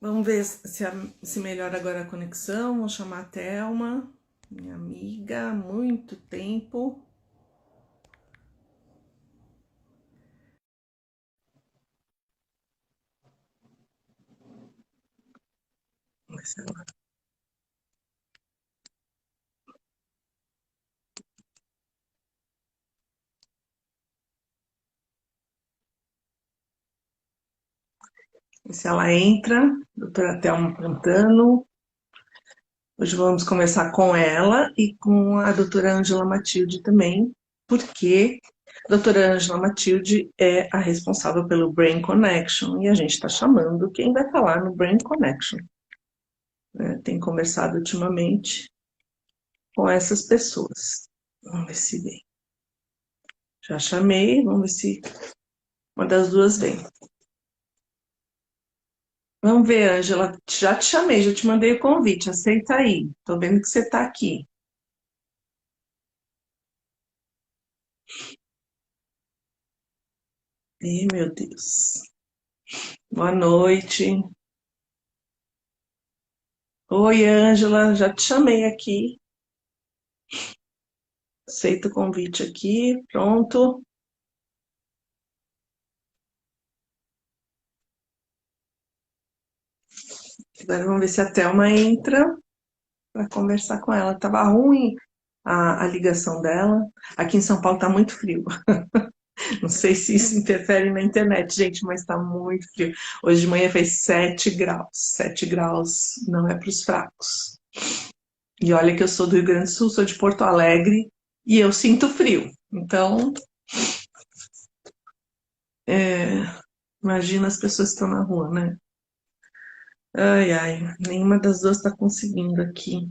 Vamos ver se melhora agora a conexão. Vou chamar a Thelma, minha amiga, há muito tempo. Se ela entra, doutora Thelma Pantano. Hoje vamos conversar com ela e com a doutora Ângela Matilde também, porque a doutora Ângela Matilde é a responsável pelo Brain Connection e a gente está chamando quem vai falar no Brain Connection, né? Tem conversado ultimamente com essas pessoas. Vamos ver se vem. Já chamei, vamos ver se uma das duas vem. Vamos ver, Ângela, já te chamei, já te mandei o convite, aceita aí. Tô vendo que você está aqui. Ih, meu Deus. Boa noite. Oi, Ângela, já te chamei aqui. Aceita o convite aqui, pronto. Agora vamos ver se a Thelma entra para conversar com ela. Tava ruim a ligação dela. Aqui em São Paulo tá muito frio. Não sei se isso interfere na internet, gente, mas tá muito frio. Hoje de manhã fez 7 graus. 7 graus não é para os fracos. E olha que eu sou do Rio Grande do Sul, sou de Porto Alegre e eu sinto frio. Então, é, imagina as pessoas que estão na rua, né? Ai, ai, nenhuma das duas está conseguindo aqui.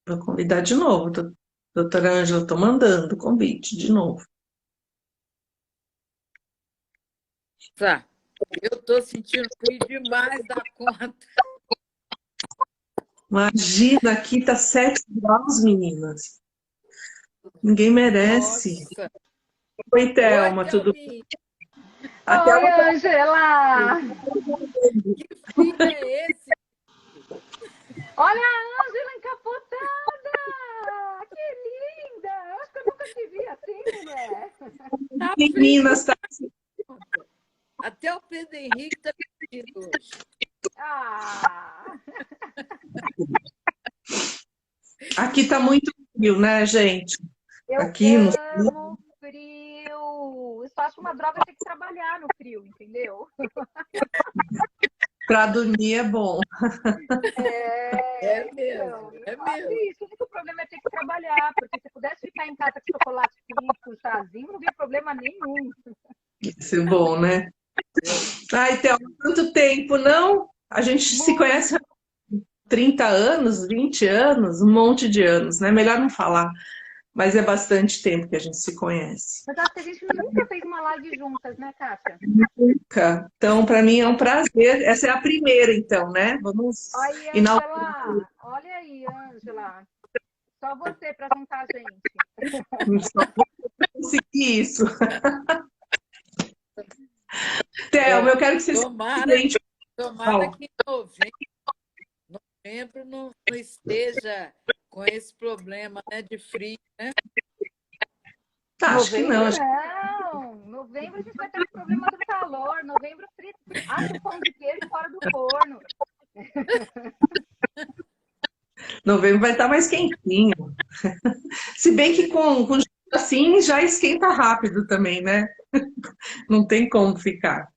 Vou convidar de novo, doutora Ângela, estou mandando o convite de novo. Tá. Eu estou sentindo frio demais da conta. Imagina, aqui tá 7 graus, meninas. Ninguém merece. Nossa! Oi, Oi, Thelma, tudo bem? Thelminha! A Oi, Thelma tá Angela! Que frio é esse? Olha a Ângela encapotada! Que linda! Eu acho que eu nunca te vi assim, mulher. Tá frio meninas, tá... da conta. Até o Pedro Henrique está vestido hoje. Ah! aqui tá muito frio, né, gente? Eu Aqui no amo frio! Eu só acho uma droga ter que trabalhar no frio, entendeu? para dormir é bom. É Então, mesmo, eu é acho mesmo. isso. O único problema é ter que trabalhar, porque se pudesse ficar em casa com chocolate frito, chazinho, não via problema nenhum. Isso é bom, né? É. Ai, Thelma, quanto tempo, não? A gente se Muito. conhece há 30 anos, 20 anos, um monte de anos, né? Melhor não falar, mas é bastante tempo que a gente se conhece. Mas acho que a gente nunca fez uma live juntas, né, Kátia? Nunca. Então, para mim é um prazer. Essa é a primeira, então, né? Vamos Aí, inaugurar. Ângela, olha aí, Ângela. Só você para juntar a gente. Só vou conseguir isso. Thelma, É. eu quero que você se Tomara, apresente. tomara que em novembro não esteja com esse problema, né, de frio, né? Acho que não. Novembro não. Novembro a gente vai estar com o problema do calor. Novembro frito. Acha o pão de queijo fora do forno. Novembro vai estar mais quentinho. Se bem que com assim já esquenta rápido também, né? Não tem como ficar.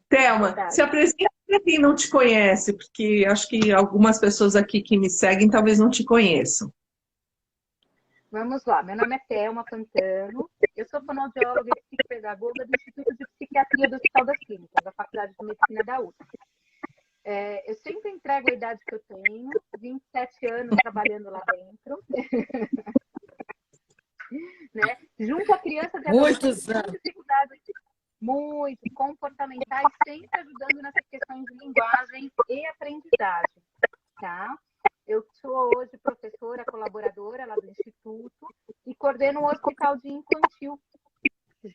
Thelma, se Verdade. apresenta para quem não te conhece, porque acho que algumas pessoas aqui que me seguem talvez não te conheçam. Vamos lá. Meu nome é Thelma Pantano. Eu sou fonoaudióloga e psicopedagoga do Instituto de Psiquiatria do Hospital das Clínicas, da Faculdade de Medicina da USP. Eu sempre entrego a idade que eu tenho, 27 anos trabalhando lá dentro, né? Junto a crianças e adolescentes Muitos com anos. dificuldades muito comportamentais, sempre ajudando nessas questões de linguagem e aprendizagem, tá? Eu sou hoje professora colaboradora lá do Instituto e coordeno um hospital de infantil.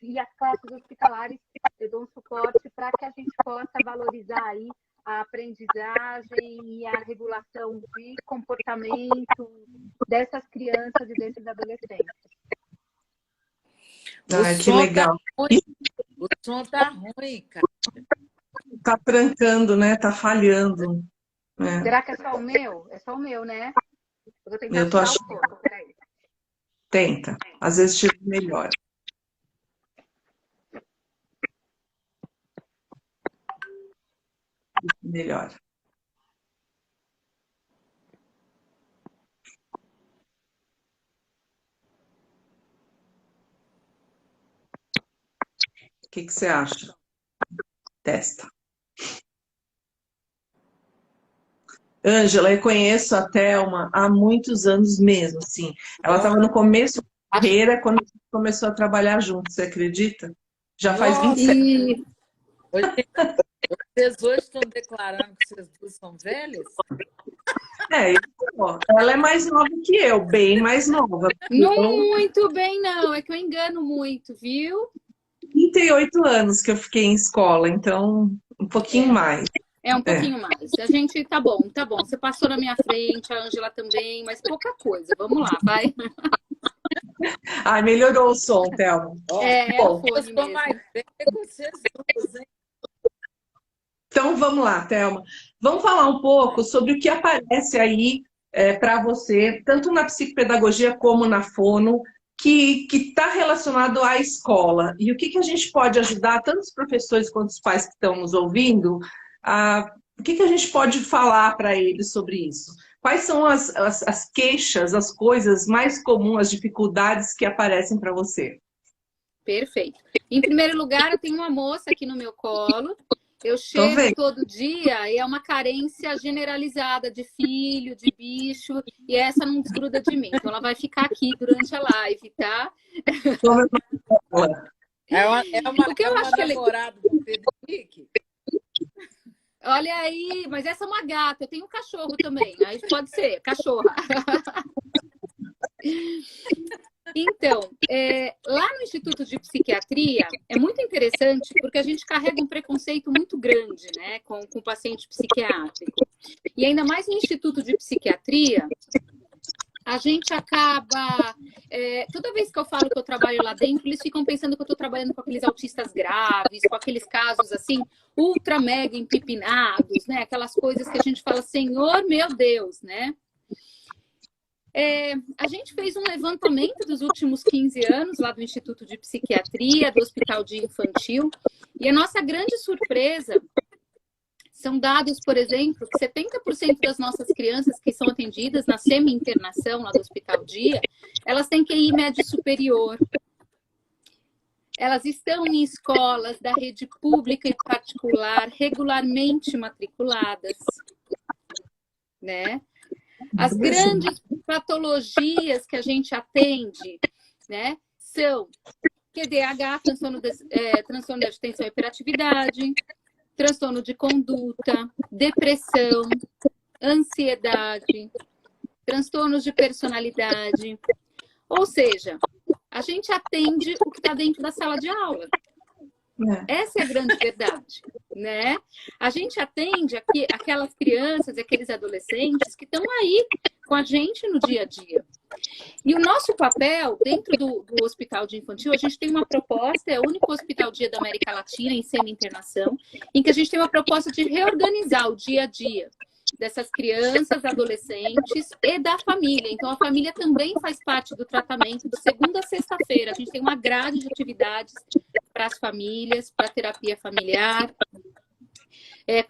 E as classes hospitalares eu dou um suporte para que gente possa valorizar aí a aprendizagem e a regulação de comportamento dessas crianças e desses adolescentes. Ah, que legal. O som tá ruim, cara. Tá trancando, né? Tá falhando. É. Será que é só o meu? É só o meu, né? Eu vou tentar Eu tô tirar o achando. som. Peraí. Tenta. Às vezes tira melhor. Melhor. O que você acha? Testa. Ângela, eu conheço a Thelma há muitos anos mesmo, assim. Ela estava no começo da carreira quando a gente começou a trabalhar juntos, você acredita? Já faz Nossa, 27 anos. vocês hoje estão declarando que vocês duas são velhas? Ela é mais nova que eu, bem mais nova. Não muito bem, não. É que eu engano muito, viu? 38 anos que eu fiquei em escola, então um pouquinho mais. É um pouquinho mais. A gente, tá bom, tá bom. Você passou na minha frente, a Ângela também, mas pouca coisa. Vamos lá, vai. Ai, melhorou o som, Thelma. É Bom, o Eu fone sou mesmo. mais velha que vocês duas, hein? então vamos lá, Thelma. Vamos falar um pouco sobre o que aparece aí para você, tanto na psicopedagogia como na fono, que está relacionado à escola. E o que a gente pode ajudar, tanto os professores quanto os pais que estão nos ouvindo, o que a gente pode falar para eles sobre isso? Quais são as queixas, as coisas mais comuns, as dificuldades que aparecem para você? Perfeito. Em primeiro lugar, eu tenho uma moça aqui no meu colo. Eu chego todo dia e é uma carência generalizada de filho, de bicho, e essa não desgruda de mim. Então, ela vai ficar aqui durante a live, tá? O que eu acho que namorada do Pedro Henrique? Olha aí, mas essa é uma gata. Eu tenho um cachorro também. Aí pode ser, cachorra. Então, lá no Instituto de Psiquiatria, é muito interessante porque a gente carrega um preconceito muito grande, né, com o paciente psiquiátrico. E ainda mais no Instituto de Psiquiatria, a gente acaba... toda vez que eu falo que eu trabalho lá dentro, eles ficam pensando que eu estou trabalhando com aqueles autistas graves, com aqueles casos, assim, ultra mega empipinados, né? Aquelas coisas que a gente fala, Senhor, meu Deus, né? A gente fez um levantamento dos últimos 15 anos lá do Instituto de Psiquiatria, do Hospital de Infantil, e a nossa grande surpresa são dados, por exemplo, que 70% das nossas crianças que são atendidas na semi-internação lá do Hospital Dia, elas têm QI médio superior. Elas estão em escolas da rede pública e particular, regularmente matriculadas, né? As grandes patologias que a gente atende, né, são QDH, transtorno de atenção e hiperatividade, transtorno de conduta, depressão, ansiedade, transtornos de personalidade. Ou seja, a gente atende o que está dentro da sala de aula. Essa é a grande verdade, né? A gente atende aquelas crianças, aqueles adolescentes que estão aí com a gente no dia a dia. E o nosso papel, dentro do Hospital de Infantil, a gente tem uma proposta, é o único hospital dia da América Latina em semi-internação, em que a gente tem uma proposta de reorganizar o dia a dia dessas crianças, adolescentes e da família. Então, a família também faz parte do tratamento de segunda a sexta-feira. A gente tem uma grade de atividades para as famílias, para a terapia familiar,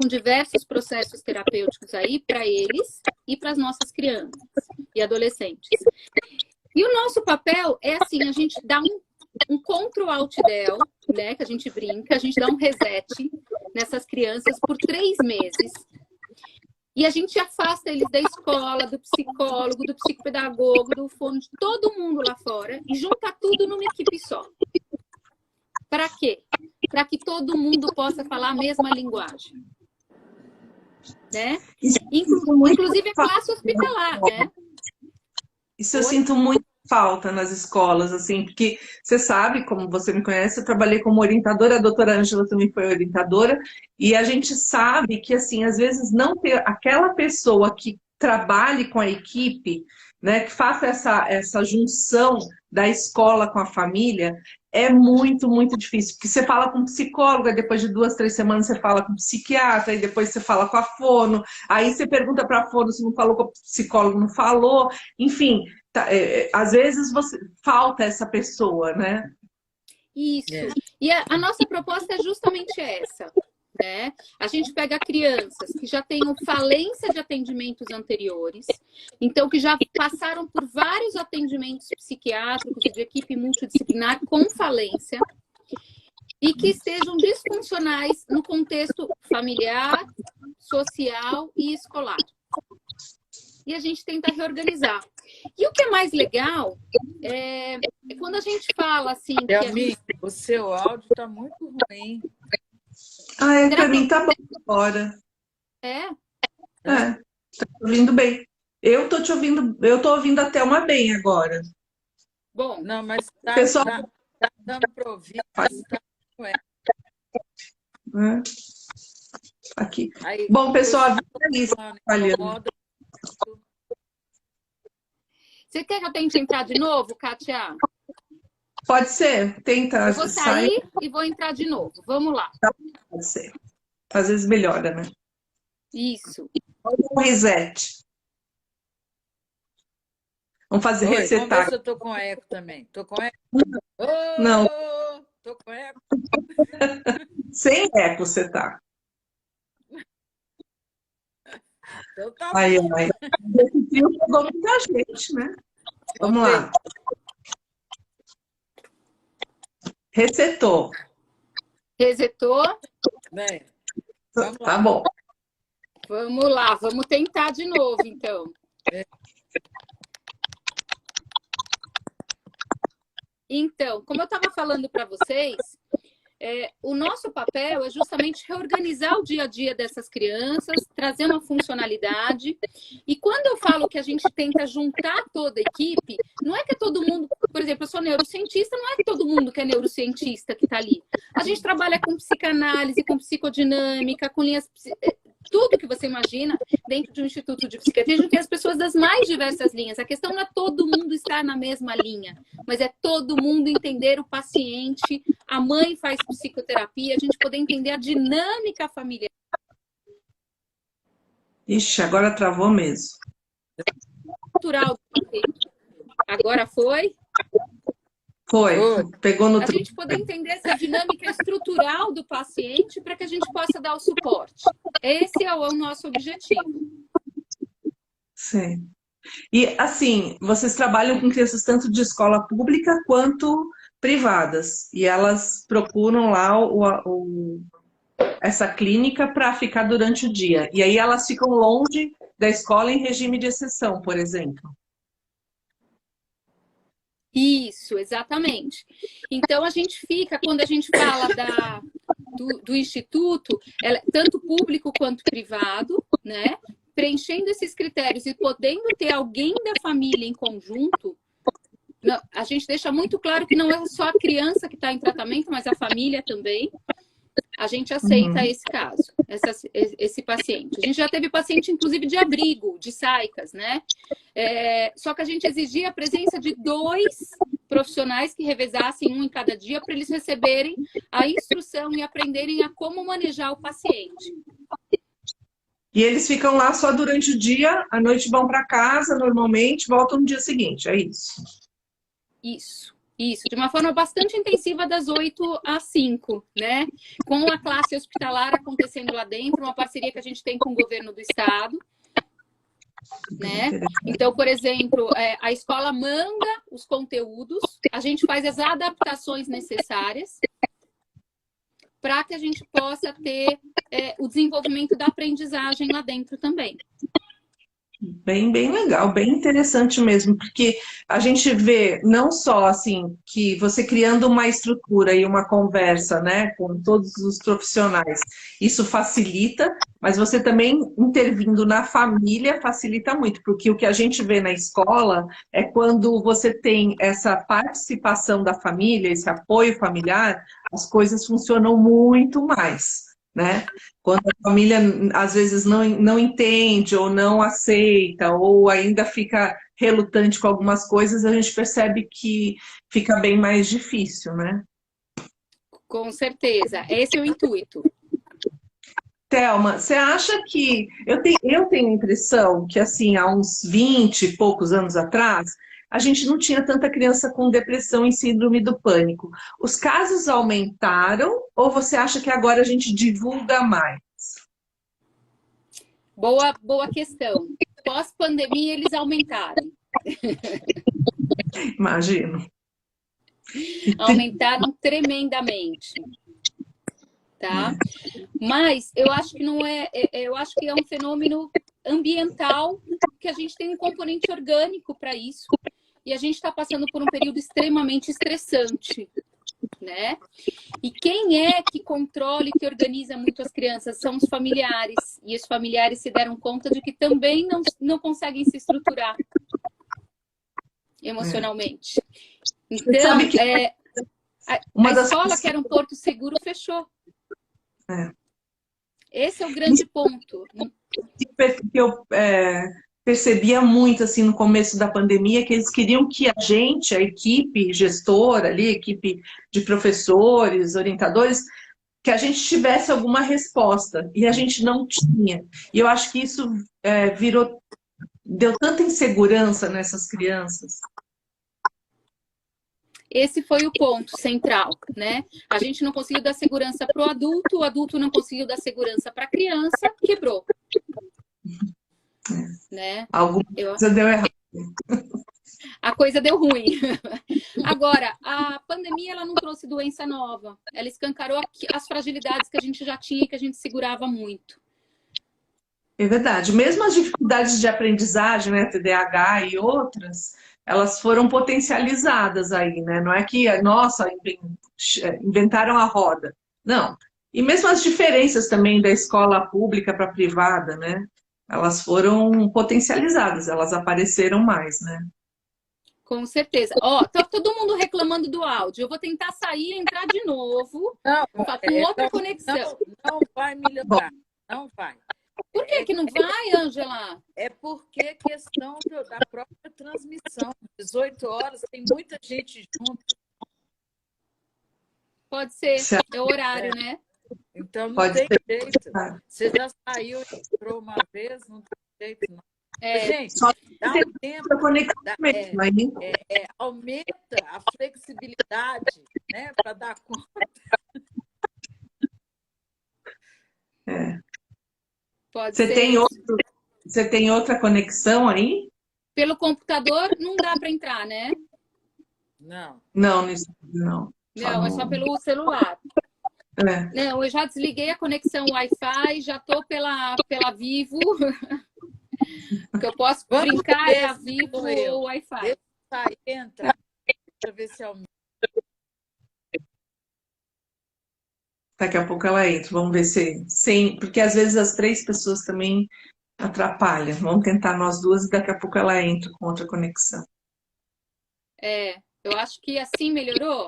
com diversos processos terapêuticos aí para eles e para as nossas crianças e adolescentes. E o nosso papel é assim, a gente dá um Ctrl-Alt-Del, né, que a gente brinca, a gente dá um reset nessas crianças por 3 meses. E a gente afasta eles da escola, do psicólogo, do psicopedagogo, do fono, de todo mundo lá fora e junta tudo numa equipe só. Para quê? Para que todo mundo possa falar a mesma linguagem. Né? Inclusive a classe hospitalar, né? Isso eu sinto muita falta nas escolas, assim, porque você sabe, como você me conhece, eu trabalhei como orientadora, a doutora Ângela também foi orientadora, e a gente sabe que, assim, às vezes não ter aquela pessoa que trabalhe com a equipe, né, que faça essa junção da escola com a família, é muito, muito difícil, porque você fala com um psicólogo, aí depois de 2, 3 semanas você fala com um psiquiatra, e depois você fala com a fono, aí você pergunta para a fono se não falou com o psicólogo, não falou, enfim, às vezes falta essa pessoa, né? Isso. E a nossa proposta é justamente essa, né? A gente pega crianças que já tenham falência de atendimentos anteriores, então que já passaram por vários atendimentos psiquiátricos e de equipe multidisciplinar com falência e que estejam disfuncionais no contexto familiar, social e escolar. E a gente tenta reorganizar. E o que é mais legal é quando a gente fala assim... O seu áudio está muito ruim. Para mim tá bom agora. Tá ouvindo bem. Eu tô te ouvindo, eu tô ouvindo até uma bem agora. Bom, não, mas tá, pessoal... tá dando para ouvir. Aqui. Aí, bom, pessoal, falhando. Você quer que eu tente entrar de novo, Kátia? Pode ser, tenta. Eu vou sair e vou entrar de novo. Vamos lá. Pode ser. Às vezes melhora, né? Isso. Vamos dar um reset. Vamos fazer resetar. Vamos ver se eu tô com eco também. Tô com eco? Não. Tô com eco. Sem eco você tá. Então tá bom. Esse fio pegou muita gente, né? Vamos lá. Resetou. Resetou? Tá bom. Vamos lá, vamos tentar de novo, então. Então, como eu estava falando para vocês, o nosso papel é justamente reorganizar o dia a dia dessas crianças, trazer uma funcionalidade. E quando eu falo que a gente tenta juntar toda a equipe, não é que é todo mundo... Por exemplo, eu sou neurocientista, não é que todo mundo que é neurocientista que está ali. A gente trabalha com psicanálise, com psicodinâmica, com linhas... Tudo que você imagina dentro de um instituto de psiquiatria, a gente tem as pessoas das mais diversas linhas. A questão não é todo mundo estar na mesma linha, mas é todo mundo entender o paciente. A mãe faz psicoterapia, a gente poder entender a dinâmica familiar. Ixi, agora travou mesmo. Cultural. Agora foi? Foi. Pegou no... A gente poder entender essa dinâmica estrutural do paciente para que a gente possa dar o suporte. Esse é o nosso objetivo. Sim. E, assim, vocês trabalham com crianças tanto de escola pública quanto privadas. E elas procuram lá essa clínica para ficar durante o dia. E aí elas ficam longe da escola em regime de exceção, por exemplo. Isso, exatamente. Então, a gente fica, quando a gente fala do instituto, tanto público quanto privado, né? Preenchendo esses critérios e podendo ter alguém da família em conjunto, a gente deixa muito claro que não é só a criança que está em tratamento, mas a família também. A gente aceita esse caso, esse paciente. A gente já teve paciente, inclusive, de abrigo, de SAICAS, né? Só que a gente exigia a presença de 2 profissionais que revezassem um em cada dia para eles receberem a instrução e aprenderem a como manejar o paciente. E eles ficam lá só durante o dia, à noite vão para casa, normalmente, voltam no dia seguinte, é isso? Isso, de uma forma bastante intensiva das 8 às 5, né? Com a classe hospitalar acontecendo lá dentro, uma parceria que a gente tem com o governo do estado, né? Então, por exemplo, a escola manda os conteúdos, a gente faz as adaptações necessárias para que a gente possa ter o desenvolvimento da aprendizagem lá dentro também. Bem legal, bem interessante mesmo, porque a gente vê não só assim que você criando uma estrutura e uma conversa, né, com todos os profissionais, isso facilita, mas você também intervindo na família facilita muito, porque o que a gente vê na escola é quando você tem essa participação da família, esse apoio familiar, as coisas funcionam muito mais, né? Quando a família às vezes não entende ou não aceita ou ainda fica relutante com algumas coisas, a gente percebe que fica bem mais difícil, né? Com certeza, esse é o intuito. Thelma, você acha que... Eu tenho a impressão que, assim, há uns 20 e poucos anos atrás, a gente não tinha tanta criança com depressão e síndrome do pânico. Os casos aumentaram ou você acha que agora a gente divulga mais? Boa questão. Pós-pandemia, eles aumentaram. Imagino. Aumentaram tremendamente. Tá? Mas eu acho que não é, eu acho que é um fenômeno ambiental, que a gente tem um componente orgânico para isso. E a gente está passando por um período extremamente estressante, né? E quem é que controla e que organiza muito as crianças? São os familiares. E os familiares se deram conta de que também não conseguem se estruturar emocionalmente. Então, a escola, que era um porto seguro, fechou. Esse é o grande ponto. Eu percebia muito assim no começo da pandemia que eles queriam que a gente, a equipe gestora ali, a equipe de professores, orientadores, que a gente tivesse alguma resposta e a gente não tinha. E eu acho que isso deu tanta insegurança nessas crianças. Esse foi o ponto central, né? A gente não conseguiu dar segurança para o adulto não conseguiu dar segurança para a criança, quebrou. Né? Alguma coisa deu errado. A coisa deu ruim. Agora, a pandemia ela não trouxe doença nova. Ela escancarou as fragilidades que a gente já tinha e que a gente segurava muito. É verdade. Mesmo as dificuldades de aprendizagem, né, TDAH e outras, elas foram potencializadas aí, né? Não é que, nossa, inventaram a roda. Não. E mesmo as diferenças também da escola pública para a privada, né? Elas foram potencializadas, elas apareceram mais, né? Com certeza. Ó, tá todo mundo reclamando do áudio. Eu vou tentar sair e entrar de novo. Com outra conexão. Não vai melhorar. Não vai. Por que não vai, Ângela? É porque é questão da própria transmissão. 18 horas, tem muita gente junto. Pode ser. É o horário, né? Então não tem jeito. Você já saiu e entrou uma vez, não tem jeito, não. Gente, dá um tempo. Aumenta a flexibilidade, né? Para dar conta. Você tem outra conexão aí? Pelo computador não dá para entrar, né? Não. Não, é só pelo celular. Não, eu já desliguei a conexão Wi-Fi, já tô pela Vivo. Porque eu posso brincar a Vivo ou Wi-Fi. Entra. Deixa eu ver se aumenta. Daqui a pouco ela entra, vamos ver se... Porque às vezes as 3 pessoas também atrapalham. Vamos tentar nós duas e daqui a pouco ela entra com outra conexão. Eu acho que assim melhorou.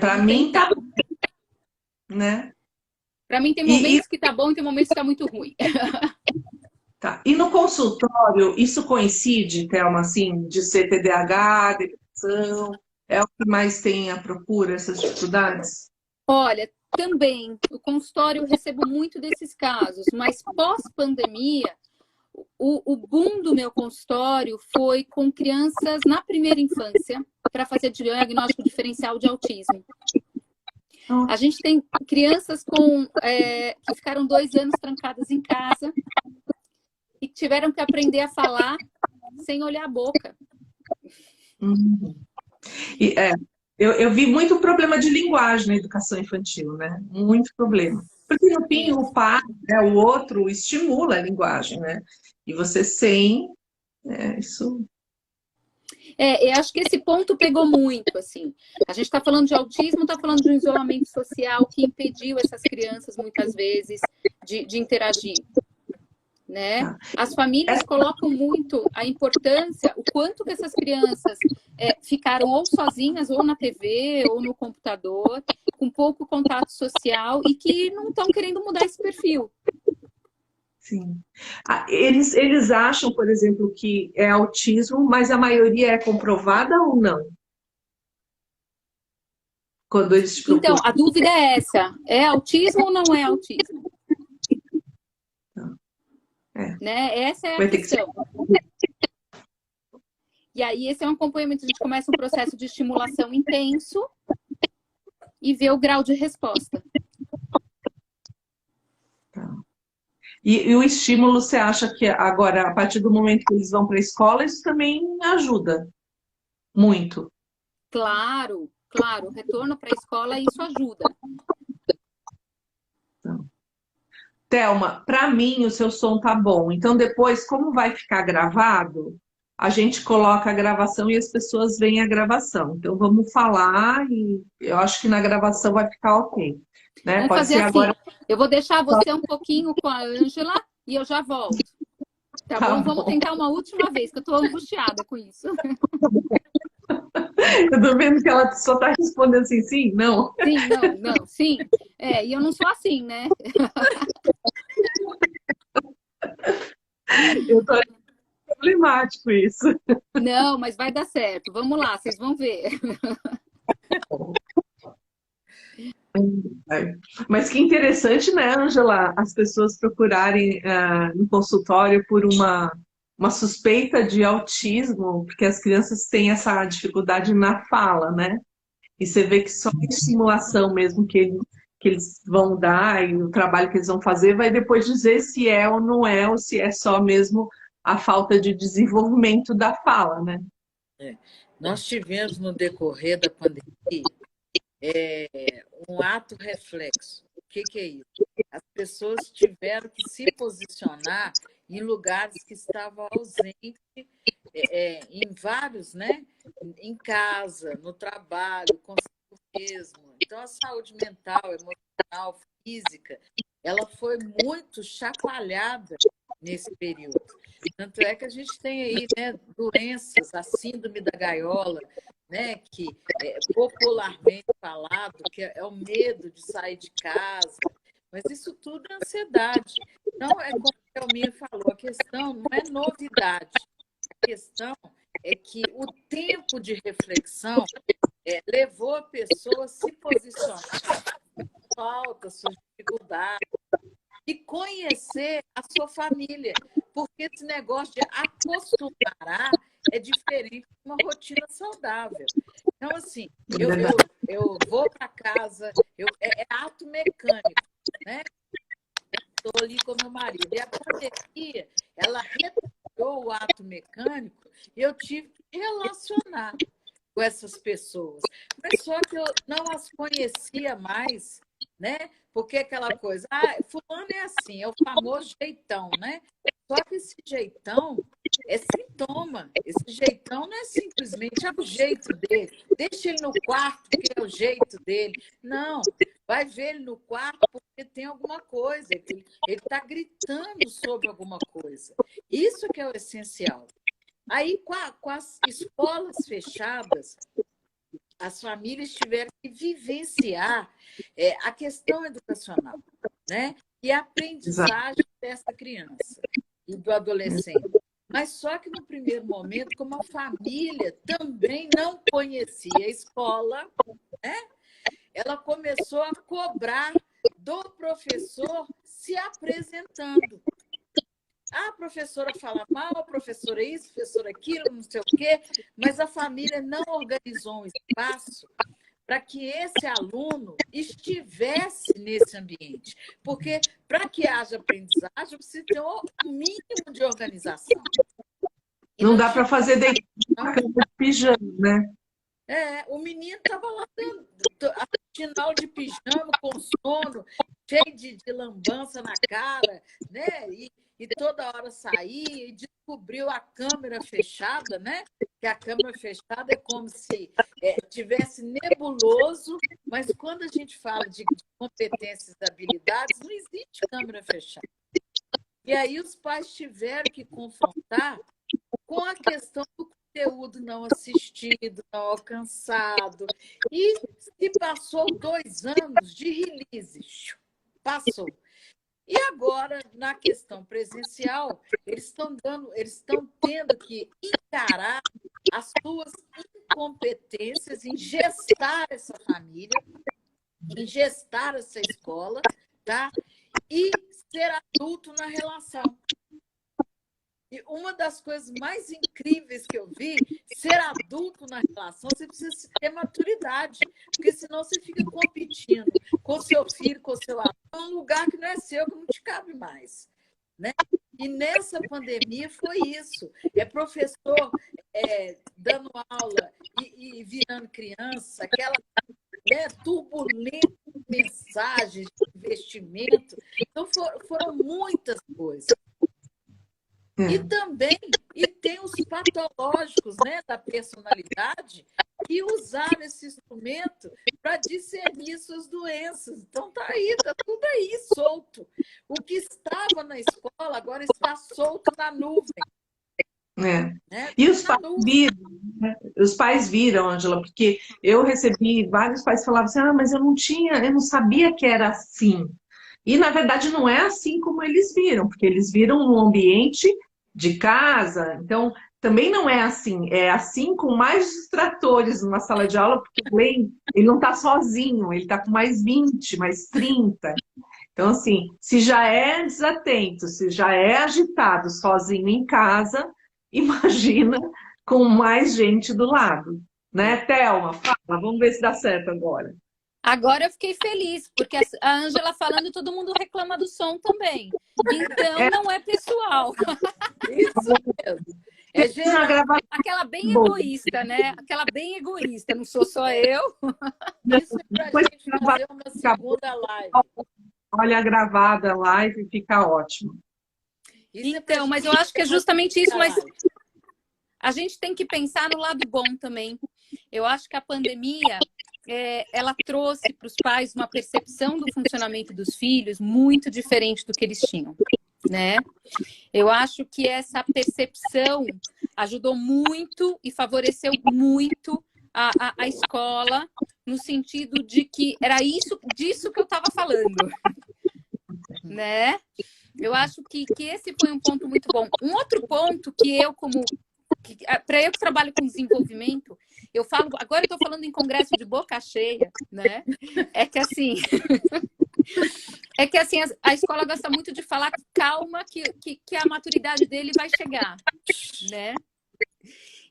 Para mim tá, né? Para mim tem momentos que tá bom e tem momentos que tá muito ruim. Tá. E no consultório, isso coincide, Thelma, assim, de ser TDAH, depressão? É o que mais tem a procura, essas dificuldades? Olha, também, o consultório eu recebo muito desses casos, mas pós-pandemia, o boom do meu consultório foi com crianças na primeira infância para fazer diagnóstico diferencial de autismo. A gente tem crianças que ficaram 2 anos trancadas em casa e tiveram que aprender a falar sem olhar a boca. Eu vi muito problema de linguagem na educação infantil, né? Muito problema. Porque no fim o pai, né, o outro estimula a linguagem, né? E você sem, isso. Eu acho que esse ponto pegou muito, assim. A gente está falando de autismo, está falando de um isolamento social que impediu essas crianças, muitas vezes, de interagir, né? As famílias colocam muito a importância, o quanto que essas crianças ficaram ou sozinhas, ou na TV, ou no computador, com pouco contato social e que não estão querendo mudar esse perfil. Sim. Eles acham, por exemplo, que é autismo, mas a maioria é comprovada ou não? Quando eles te procuram. Então, a dúvida é essa. É autismo ou não é autismo? Né? Essa é a questão. E aí, esse é um acompanhamento. A gente começa um processo de estimulação intenso e vê o grau de resposta. E o estímulo, você acha que agora, a partir do momento que eles vão para a escola, isso também ajuda muito? Claro, claro. O retorno para a escola, isso ajuda. Thelma, para mim o seu som tá bom. Então depois, como vai ficar gravado, a gente coloca a gravação e as pessoas veem a gravação. Então vamos falar e eu acho que na gravação vai ficar ok. Né? Vamos Pode fazer ser assim. Agora... Eu vou deixar você um pouquinho com a Ângela e eu já volto. Tá bom? Vamos tentar uma última vez, que eu tô angustiada com isso. Eu tô vendo que ela só tá respondendo assim, sim, não. Sim, não, sim. E eu não sou assim, né? Eu tô problemático isso. Não, mas vai dar certo. Vamos lá, vocês vão ver. Mas que interessante, né, Ângela, as pessoas procurarem no consultório por uma suspeita de autismo, porque as crianças têm essa dificuldade na fala, né? E você vê que só a estimulação mesmo que eles vão dar e o trabalho que eles vão fazer vai depois dizer se é ou não é, ou se é só mesmo a falta de desenvolvimento da fala, né? Nós tivemos no decorrer da pandemia um ato reflexo. O que é isso? As pessoas tiveram que se posicionar em lugares que estavam ausentes, em vários, né? Em casa, no trabalho, consigo mesmo. Então, a saúde mental, emocional, física, ela foi muito chacoalhada nesse período. Tanto é que a gente tem aí, né, doenças, a síndrome da gaiola, né, que é popularmente falado, que é o medo de sair de casa, mas isso tudo é ansiedade. Então, é como a Thelminha falou, a questão não é novidade, a questão é que o tempo de reflexão levou a pessoa a se posicionar, suas faltas, suas dificuldades, e conhecer a sua família, porque esse negócio de acostumar é diferente de uma rotina saudável. Então, assim, eu vou para casa, é ato mecânico, né? Estou ali com meu marido. E a pandemia, ela retornou o ato mecânico e eu tive que relacionar com essas pessoas. Mas só que eu não as conhecia mais, né? Porque aquela coisa, fulano é assim, é o famoso jeitão, né? Só que esse jeitão é sintoma. Esse jeitão não é simplesmente o jeito dele. Deixa ele no quarto, porque é o jeito dele. Não, vai ver ele no quarto porque tem alguma coisa. Ele está gritando sobre alguma coisa. Isso que é o essencial. Aí, com as escolas fechadas, as famílias tiveram que vivenciar a questão educacional, né? E a aprendizagem dessa criança e do adolescente. Mas só que no primeiro momento, como a família também não conhecia a escola, né? Ela começou a cobrar do professor se apresentando. A professora fala mal, a professora isso, a professora aquilo, não sei o quê, mas a família não organizou um espaço para que esse aluno estivesse nesse ambiente. Porque, para que haja aprendizagem, precisa ter um mínimo de organização. Não dá para fazer dentro de pijama, né? O menino estava lá assistindo aula de pijama, com sono, cheio de lambança na cara, né? E toda hora saía e descobriu a câmera fechada, né? Que a câmera fechada é como se tivesse nebuloso, mas quando a gente fala de competências e habilidades, não existe câmera fechada. E aí os pais tiveram que confrontar com a questão do conteúdo não assistido, não alcançado. E se passou 2 anos de release, passou. E agora, na questão presencial, eles estão tendo que encarar as suas incompetências em gestar essa família, em gestar essa escola, tá? E ser adulto na relação. E uma das coisas mais incríveis que eu vi, ser adulto na relação, você precisa ter maturidade, porque senão você fica competindo com seu filho, com seu aluno, num lugar que não é seu, que não te cabe mais, né? E nessa pandemia foi isso. É professor dando aula e virando criança, aquela turbulenta mensagem de investimento. Então foram muitas coisas. E também tem os patológicos, né, da personalidade que usaram esse instrumento para discernir suas doenças. Então tá tudo aí solto. O que estava na escola agora está solto na nuvem. Né? E os pais viram, Ângela, porque eu recebi vários pais que falavam assim, mas eu não sabia que era assim. E na verdade não é assim como eles viram, porque eles viram no ambiente de casa, então também não é assim com mais distratores numa sala de aula, porque ele não está sozinho, ele está com mais 20, mais 30. Então, assim, se já é desatento, se já é agitado sozinho em casa, imagina com mais gente do lado. Né, Thelma? Fala, vamos ver se dá certo agora. Agora eu fiquei feliz, porque a Ângela falando, todo mundo reclama do som também. Então, não é pessoal. Isso mesmo. Aquela bem egoísta, né? Aquela bem egoísta, não sou só eu. Isso é pra gente fazer uma segunda live. Olha a gravada live e fica ótimo. Então, mas eu acho que é justamente isso, mas a gente tem que pensar no lado bom também. Eu acho que a pandemia, ela trouxe para os pais uma percepção do funcionamento dos filhos muito diferente do que eles tinham, né? Eu acho que essa percepção ajudou muito e favoreceu muito a escola, no sentido de que era disso que eu estava falando, né? Eu acho que esse foi um ponto muito bom. Um outro ponto que para eu que trabalho com desenvolvimento, eu falo, agora eu estou falando em congresso de boca cheia, né? É que assim a escola gosta muito de falar calma que a maturidade dele vai chegar, né?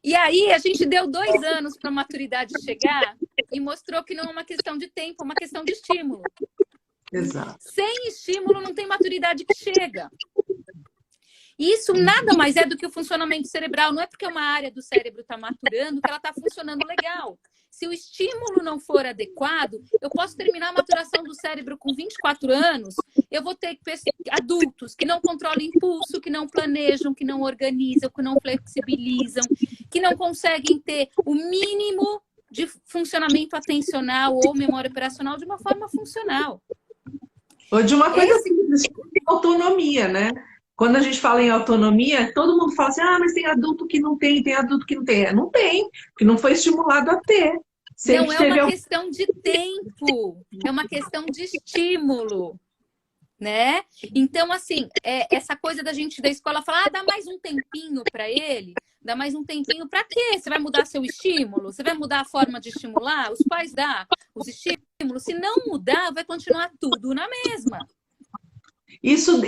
E aí a gente deu 2 anos para a maturidade chegar e mostrou que não é uma questão de tempo, é uma questão de estímulo. Exato. Sem estímulo não tem maturidade que chega. E isso nada mais é do que o funcionamento cerebral. Não é porque uma área do cérebro está maturando que ela está funcionando legal. Se o estímulo não for adequado, eu posso terminar a maturação do cérebro com 24 anos, eu vou ter adultos que não controlam impulso, que não planejam, que não organizam, que não flexibilizam, que não conseguem ter o mínimo de funcionamento atencional ou memória operacional de uma forma funcional. Ou de uma coisa assim, autonomia, né? Quando a gente fala em autonomia, todo mundo fala assim, mas tem adulto que não tem adulto que não tem. Não tem, porque não foi estimulado a ter. Não é uma questão de tempo, é uma questão de estímulo, né? Então, assim, essa coisa da gente da escola falar, dá mais um tempinho para ele, dá mais um tempinho para quê? Você vai mudar seu estímulo? Você vai mudar a forma de estimular? Os pais dão os estímulos? Se não mudar, vai continuar tudo na mesma. Isso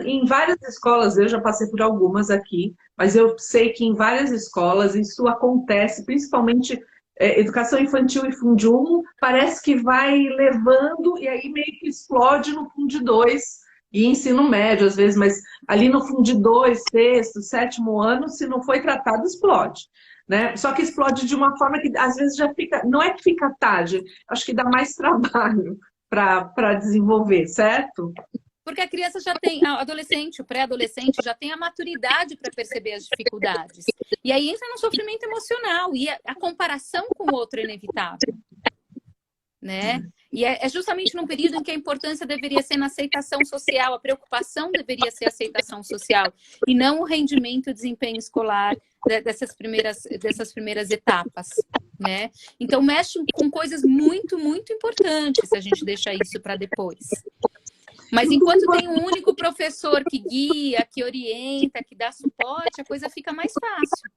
em várias escolas, eu já passei por algumas aqui, mas eu sei que em várias escolas isso acontece, principalmente educação infantil e Fundo 1, parece que vai levando e aí meio que explode no Fundo 2 e ensino médio às vezes, mas ali no Fundo 2, sexto, 7º ano, se não foi tratado, explode. Né? Só que explode de uma forma que às vezes já fica, não é que fica tarde, acho que dá mais trabalho para desenvolver, certo? Porque a criança já tem, o adolescente, o pré-adolescente já tem a maturidade para perceber as dificuldades. E aí entra no sofrimento emocional e a comparação com o outro é inevitável, né? E é justamente num período em que a importância deveria ser na aceitação social, a preocupação deveria ser a aceitação social e não o rendimento e o desempenho escolar dessas primeiras etapas, né? Então mexe com coisas muito, muito importantes se a gente deixa isso para depois. Mas enquanto tem um único professor que guia, que orienta, que dá suporte, a coisa fica mais fácil.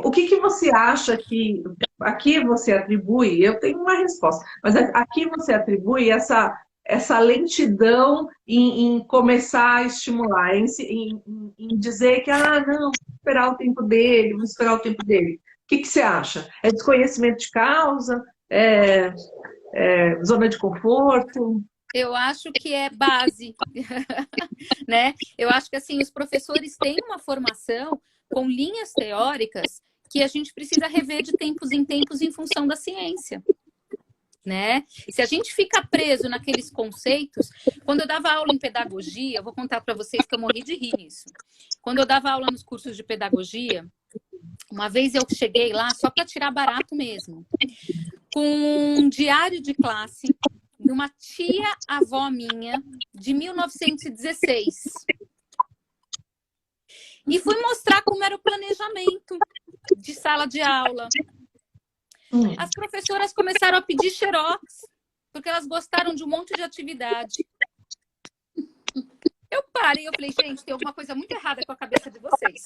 O que você acha que... Aqui você atribui... Eu tenho uma resposta, mas aqui você atribui essa lentidão em começar a estimular, em dizer que, não, vou esperar o tempo dele, vou esperar o tempo dele. O que você acha? É desconhecimento de causa? É zona de conforto? Eu acho que é base, né? Eu acho que assim, os professores têm uma formação com linhas teóricas que a gente precisa rever de tempos em tempos em função da ciência, né? Se a gente fica preso naqueles conceitos, quando eu dava aula em pedagogia, eu vou contar para vocês que eu morri de rir nisso. Quando eu dava aula nos cursos de pedagogia, uma vez eu cheguei lá só para tirar barato mesmo, com um diário de classe de uma tia-avó minha, de 1916. E fui mostrar como era o planejamento de sala de aula. As professoras começaram a pedir xerox, porque elas gostaram de um monte de atividade. Eu parei, eu falei, gente, tem alguma coisa muito errada com a cabeça de vocês.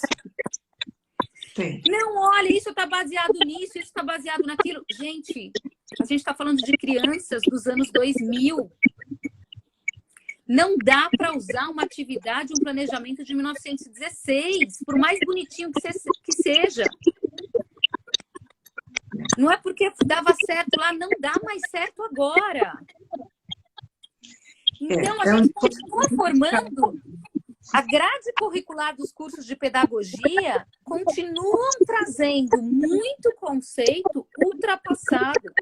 Sim. Não, olha, isso está baseado nisso, isso está baseado naquilo. Gente, a gente está falando de crianças dos anos 2000. Não dá para usar uma atividade, um planejamento de 1916, por mais bonitinho que seja. Não é porque dava certo lá, não dá mais certo agora. Então, a gente continua formando. A grade curricular dos cursos de pedagogia continuam trazendo muito conceito ultrapassado.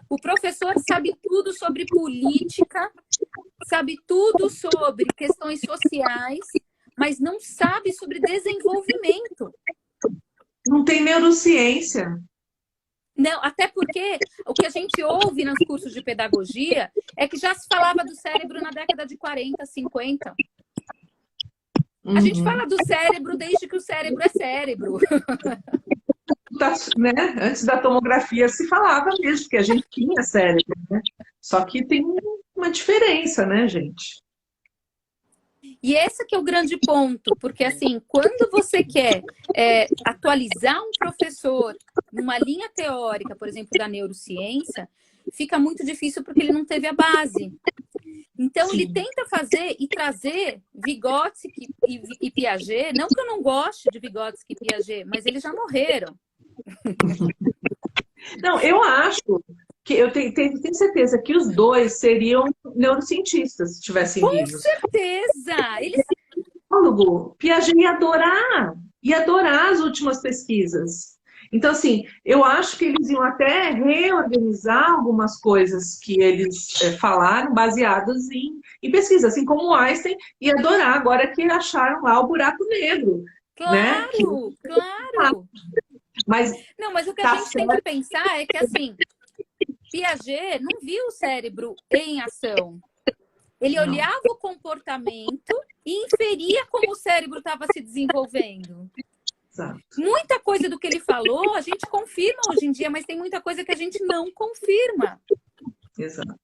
O professor sabe tudo sobre política, sabe tudo sobre questões sociais, mas não sabe sobre desenvolvimento. Não tem neurociência. Não, até porque o que a gente ouve nos cursos de pedagogia é que já se falava do cérebro na década de 40, 50. A gente fala do cérebro desde que o cérebro é cérebro. Né? Antes da tomografia se falava mesmo que a gente tinha cérebro, né? Só que tem uma diferença, né, gente? E esse que é o grande ponto, porque assim, quando você quer atualizar um professor numa linha teórica, por exemplo, da neurociência, fica muito difícil porque ele não teve a base. Então, ele tenta fazer e trazer Vygotsky e Piaget, não que eu não goste de Vygotsky e Piaget, mas eles já morreram. Não, eu acho que eu tenho certeza que os dois seriam neurocientistas se tivessem vivos. Com certeza! Eles... Piaget ia adorar as últimas pesquisas. Então, assim, eu acho que eles iam até reorganizar algumas coisas que eles falaram baseadas em pesquisa, assim como o Einstein ia adorar agora que acharam lá o buraco negro. Claro, né? claro! Mas o que a gente tem que pensar é que, assim, Piaget não viu o cérebro em ação. Ele olhava o comportamento e inferia como o cérebro estava se desenvolvendo. Exato. Muita coisa do que ele falou, a gente confirma hoje em dia, mas tem muita coisa que a gente não confirma. Exato.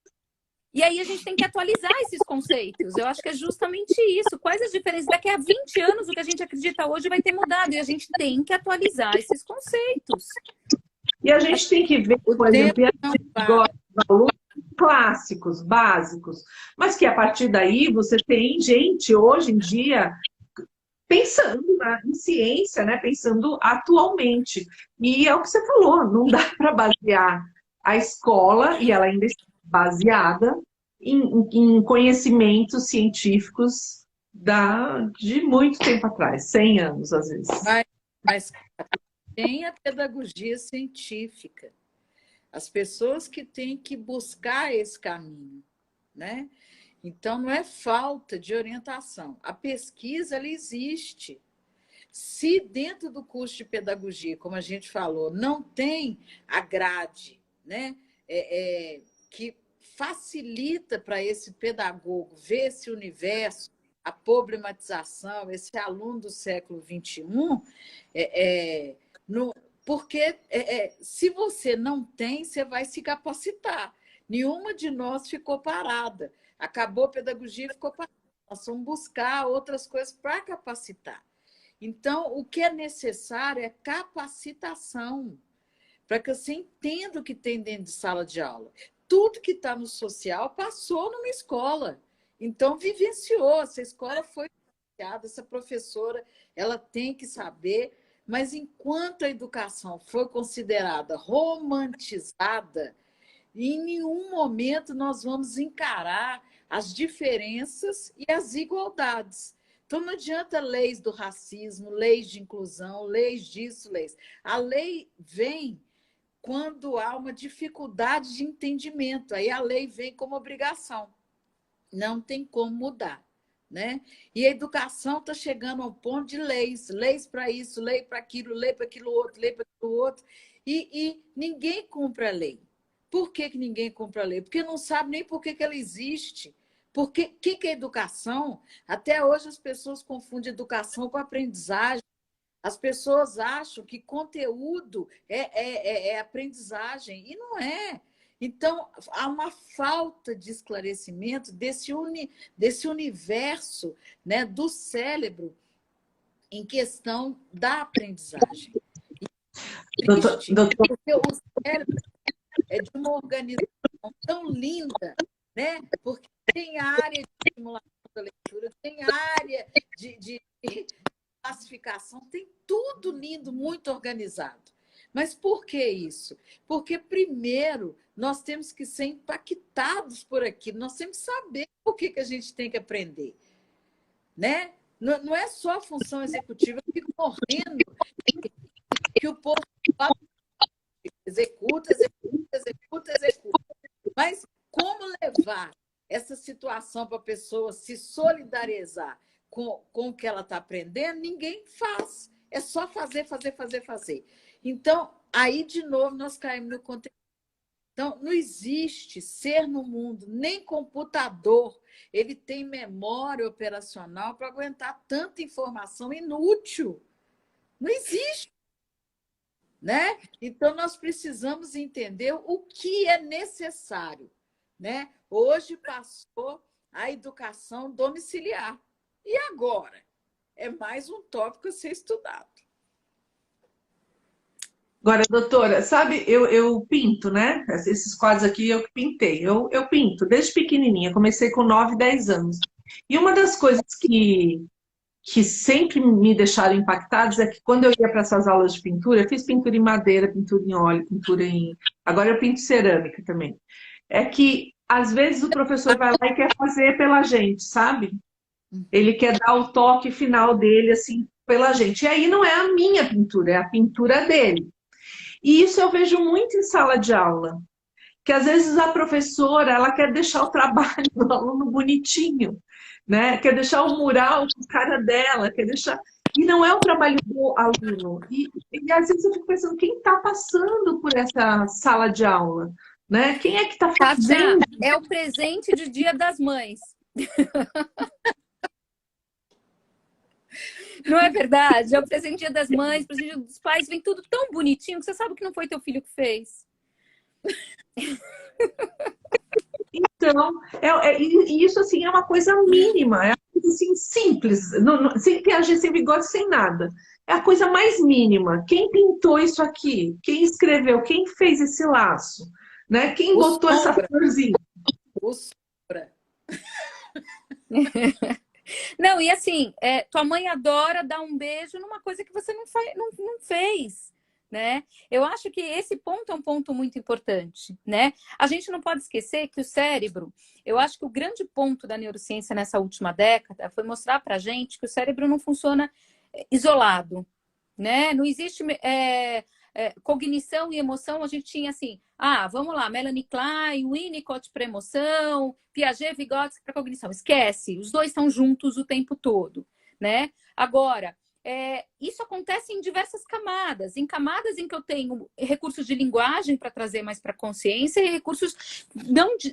E aí a gente tem que atualizar esses conceitos. Eu acho que é justamente isso. Quais as diferenças? Daqui a 20 anos, o que a gente acredita hoje vai ter mudado. E a gente tem que atualizar esses conceitos. E a gente tem que ver, por exemplo, valores clássicos, básicos. Mas que a partir daí você tem gente, hoje em dia, pensando em ciência, né? Pensando atualmente. E é o que você falou, não dá para basear a escola, e ela ainda está baseada em conhecimentos científicos de muito tempo atrás, 100 anos, às vezes. Mas tem a pedagogia científica. As pessoas que têm que buscar esse caminho, né? Então, não é falta de orientação. A pesquisa, ela existe. Se dentro do curso de pedagogia, como a gente falou, não tem a grade, né, que facilita para esse pedagogo ver esse universo, a problematização, esse aluno do século XXI, porque se você não tem, você vai se capacitar. Nenhuma de nós ficou parada. Acabou a pedagogia e ficou parada. Nós vamos buscar outras coisas para capacitar. Então, o que é necessário é capacitação, para que você entenda o que tem dentro de sala de aula. Tudo que está no social passou numa escola. Então, vivenciou. Essa escola foi criada, essa professora, ela tem que saber, mas enquanto a educação foi considerada romantizada, em nenhum momento nós vamos encarar as diferenças e as igualdades. Então, não adianta leis do racismo, leis de inclusão, leis disso, leis. A lei vem quando há uma dificuldade de entendimento. Aí a lei vem como obrigação. Não tem como mudar, né? E a educação está chegando ao ponto de leis. Leis para isso, lei para aquilo outro, lei para aquilo outro. E ninguém cumpre a lei. Por que ninguém cumpre a lei? Porque não sabe nem por que ela existe. Porque o que é educação? Até hoje as pessoas confundem educação com aprendizagem. As pessoas acham que conteúdo é aprendizagem, e não é. Então, há uma falta de esclarecimento desse universo, né, do cérebro em questão da aprendizagem. Triste, porque o cérebro é de uma organização tão linda, né? Porque tem área de estimulação da leitura, tem área de classificação, tem tudo lindo, muito organizado. Mas por que isso? Porque, primeiro, nós temos que ser impactados por aquilo, nós temos que saber o que a gente tem que aprender, né? Não é só a função executiva, eu fico morrendo que o povo executa. Mas como levar essa situação para a pessoa se solidarizar com o que ela está aprendendo? Ninguém faz. É só fazer. Então, aí, de novo, nós caímos no conteúdo. Então, não existe ser no mundo, nem computador. Ele tem memória operacional para aguentar tanta informação inútil. Não existe. Né? Então, nós precisamos entender o que é necessário. Né? Hoje passou a educação domiciliar. E agora? É mais um tópico a ser estudado. Agora, doutora, sabe, eu pinto, né? Esses quadros aqui eu que pintei. Eu pinto desde pequenininha, comecei com 9, 10 anos. E uma das coisas que sempre me deixaram impactados é que quando eu ia para essas aulas de pintura, eu fiz pintura em madeira, pintura em óleo, pintura em... Agora eu pinto cerâmica também. É que, às vezes, o professor vai lá e quer fazer pela gente, sabe? Ele quer dar o toque final dele, assim, pela gente. E aí não é a minha pintura, é a pintura dele. E isso eu vejo muito em sala de aula. Que, às vezes, a professora, ela quer deixar o trabalho do aluno bonitinho, né? Quer deixar o mural com a cara dela, quer deixar... E não é o trabalho do aluno. E às vezes eu fico pensando, quem está passando por essa sala de aula? Né? Quem é que está fazendo? É o presente de Dia das Mães. Não é verdade? É o presente de Dia das Mães, o presente dos pais, vem tudo tão bonitinho que você sabe que não foi teu filho que fez. Então, e isso assim é uma coisa mínima, é uma coisa assim, simples, sem piagem, sem bigode, sem nada. É a coisa mais mínima. Quem pintou isso aqui? Quem escreveu? Quem fez esse laço? Né? Quem botou essa florzinha? O sombra. Não, e assim, tua mãe adora dar um beijo numa coisa que você não fez. Né? Eu acho que esse ponto é um ponto muito importante, né? A gente não pode esquecer que o cérebro, eu acho que o grande ponto da neurociência nessa última década foi mostrar pra gente que o cérebro não funciona isolado, né? Não existe cognição e emoção, a gente tinha assim, vamos lá, Melanie Klein, Winnicott para emoção, Piaget, Vygotsky para cognição. Esquece, os dois estão juntos o tempo todo, né? Agora, isso acontece em diversas camadas. Em camadas em que eu tenho recursos de linguagem para trazer mais para a consciência e recursos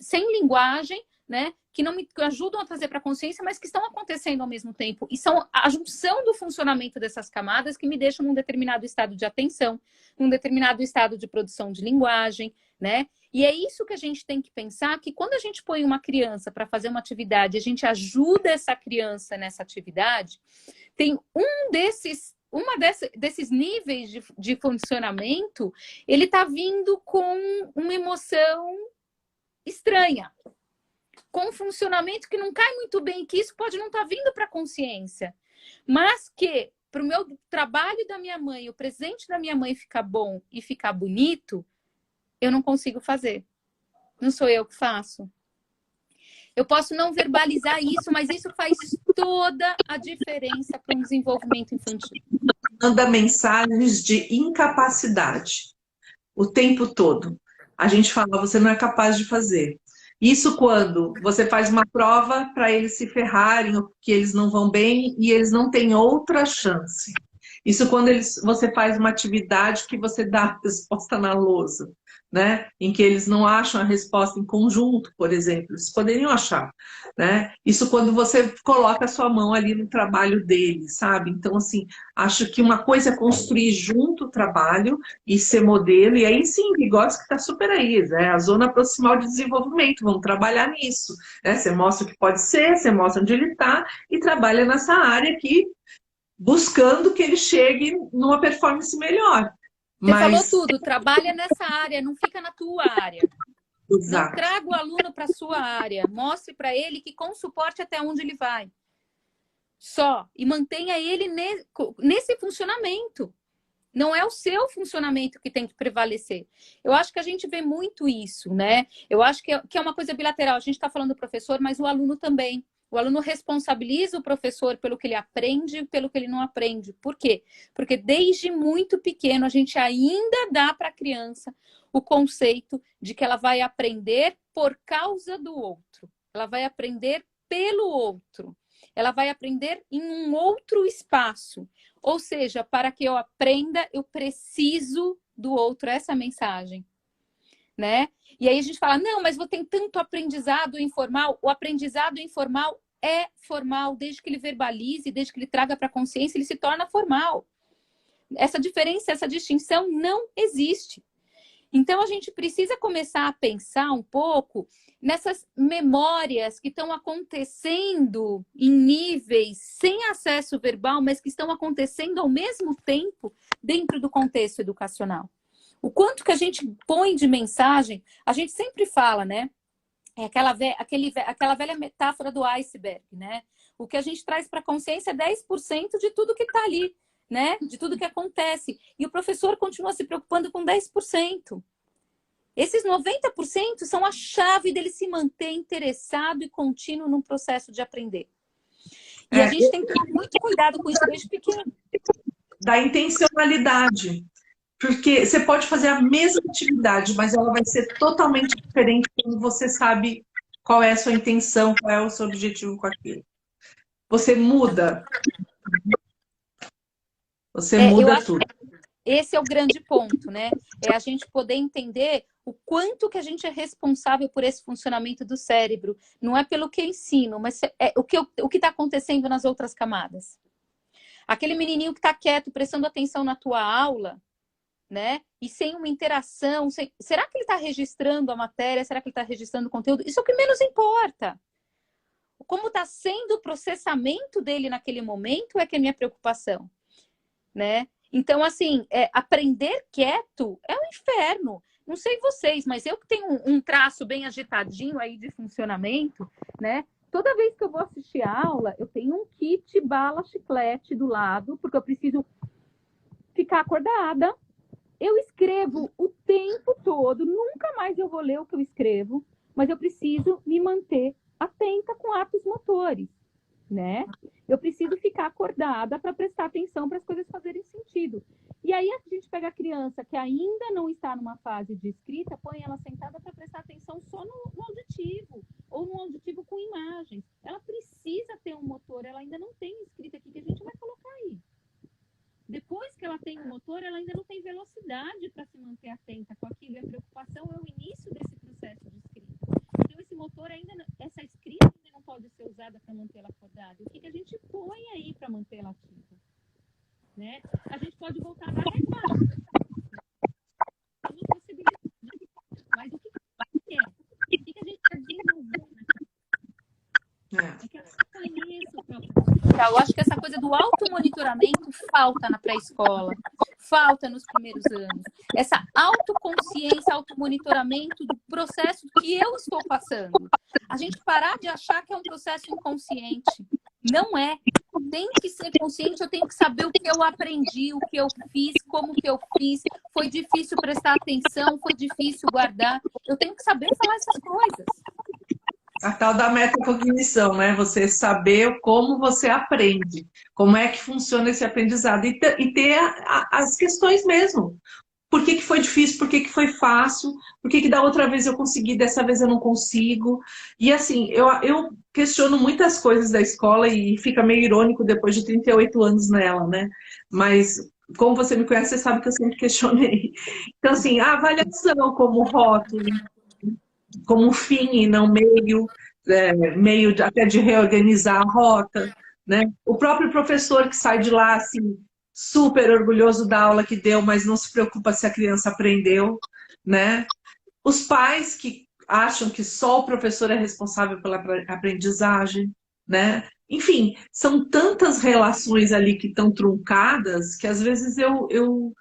sem linguagem, né, que não me ajudam a trazer para a consciência, mas que estão acontecendo ao mesmo tempo. E são a junção do funcionamento dessas camadas que me deixam num determinado estado de atenção, num determinado estado de produção de linguagem, né? E é isso que a gente tem que pensar, que quando a gente põe uma criança para fazer uma atividade, a gente ajuda essa criança nessa atividade, tem desses níveis de funcionamento, ele está vindo com uma emoção estranha, com um funcionamento que não cai muito bem, que isso pode não estar vindo para a consciência, mas que para o meu trabalho da minha mãe, o presente da minha mãe ficar bom e ficar bonito, eu não consigo fazer. Não sou eu que faço. Eu posso não verbalizar isso, mas isso faz toda a diferença para um desenvolvimento infantil. Manda mensagens de incapacidade o tempo todo. A gente fala, você não é capaz de fazer. Isso quando você faz uma prova para eles se ferrarem, ou que eles não vão bem e eles não têm outra chance. Isso quando você faz uma atividade que você dá a resposta na lousa, né? Em que eles não acham a resposta em conjunto, por exemplo. Eles poderiam achar, né? Isso quando você coloca a sua mão ali no trabalho deles, sabe? Então, assim, acho que uma coisa é construir junto o trabalho e ser modelo, e aí sim, Vygotsky está super aí, né? A zona proximal de desenvolvimento, vamos trabalhar nisso, né? Você mostra o que pode ser, você mostra onde ele está e trabalha nessa área aqui, buscando que ele chegue numa performance melhor. Você falou tudo, trabalha nessa área, não fica na tua área. Exato. Não traga o aluno para a sua área, mostre para ele que com suporte até onde ele vai. Só, e mantenha ele nesse funcionamento. Não é o seu funcionamento que tem que prevalecer. Eu acho que a gente vê muito isso, né? Eu acho que é uma coisa bilateral. A gente está falando do professor, mas o aluno também. O aluno responsabiliza o professor pelo que ele aprende e pelo que ele não aprende. Por quê? Porque desde muito pequeno a gente ainda dá para a criança o conceito de que ela vai aprender por causa do outro. Ela vai aprender pelo outro. Ela vai aprender em um outro espaço. Ou seja, para que eu aprenda, eu preciso do outro. Essa é a mensagem, né? E aí a gente fala, não, mas tem tanto aprendizado informal. O aprendizado informal é formal, desde que ele verbalize, desde que ele traga para a consciência, ele se torna formal. Essa diferença, essa distinção não existe. Então, a gente precisa começar a pensar um pouco nessas memórias que estão acontecendo em níveis sem acesso verbal, mas que estão acontecendo ao mesmo tempo dentro do contexto educacional. O quanto que a gente põe de mensagem, a gente sempre fala, né? É aquela velha metáfora do iceberg, né? O que a gente traz para a consciência é 10% de tudo que está ali, né? De tudo que acontece. E o professor continua se preocupando com 10%. Esses 90% são a chave dele se manter interessado e contínuo num processo de aprender. E a gente tem que ter muito cuidado com isso desde pequeno. Da intencionalidade. Porque você pode fazer a mesma atividade, mas ela vai ser totalmente diferente quando você sabe qual é a sua intenção, qual é o seu objetivo com aquilo. Você muda. Você muda tudo. Esse é o grande ponto, né? É a gente poder entender o quanto que a gente é responsável por esse funcionamento do cérebro. Não é pelo que eu ensino, mas é o que está acontecendo nas outras camadas. Aquele menininho que está quieto, prestando atenção na tua aula, né? E sem uma interação, será que ele está registrando a matéria? Será que ele está registrando o conteúdo? Isso é o que menos importa. Como está sendo o processamento dele naquele momento é que é a minha preocupação, né? Então, assim, aprender quieto é um inferno. Não sei vocês, mas eu que tenho um traço bem agitadinho aí de funcionamento, né? Toda vez que eu vou assistir a aula, eu tenho um kit bala chiclete do lado, porque eu preciso ficar acordada. Eu escrevo o tempo todo, nunca mais eu vou ler o que eu escrevo, mas eu preciso me manter atenta com atos motores, né? Eu preciso ficar acordada para prestar atenção para as coisas fazerem sentido. E E aí a gente pega a criança que ainda não está numa fase de escrita, põe ela sentada para prestar atenção só no auditivo, ou no auditivo com imagens. Ela precisa ter um motor, ela ainda não tem escrita aqui que a gente vai colocar aí. Depois que ela tem o motor, ela ainda não tem velocidade para se manter atenta com aquilo. E a preocupação é o início desse processo de escrita. Então, esse motor ainda, essa escrita ainda não pode ser usada para mantê-la acordada. O que a gente põe aí para mantê-la ativa? Né? A gente pode voltar a dar recado. É uma possibilidade. Mas o que é? O que a gente está desenvolvendo? É que eu conheço, eu acho que essa coisa do automonitoramento falta na pré-escola, falta nos primeiros anos. Essa autoconsciência, automonitoramento do processo que eu estou passando. A gente parar de achar que é um processo inconsciente. Não é. Tem que ser consciente, eu tenho que saber o que eu aprendi, o que eu fiz, como que eu fiz. Foi difícil prestar atenção, foi difícil guardar. Eu tenho que saber falar essas coisas. A tal da metacognição, né? Você saber como você aprende, como é que funciona esse aprendizado e ter as questões mesmo. Por que foi difícil, por que foi fácil, por que da outra vez eu consegui, dessa vez eu não consigo. E assim, eu questiono muitas coisas da escola e fica meio irônico depois de 38 anos nela, né? Mas como você me conhece, você sabe que eu sempre questionei. Então assim, a avaliação como rótulo, como fim e não meio, meio até de reorganizar a rota, né? O próprio professor que sai de lá assim, super orgulhoso da aula que deu, mas não se preocupa se a criança aprendeu, né? Os pais que acham que só o professor é responsável pela aprendizagem, né? Enfim, são tantas relações ali que estão truncadas que às vezes eu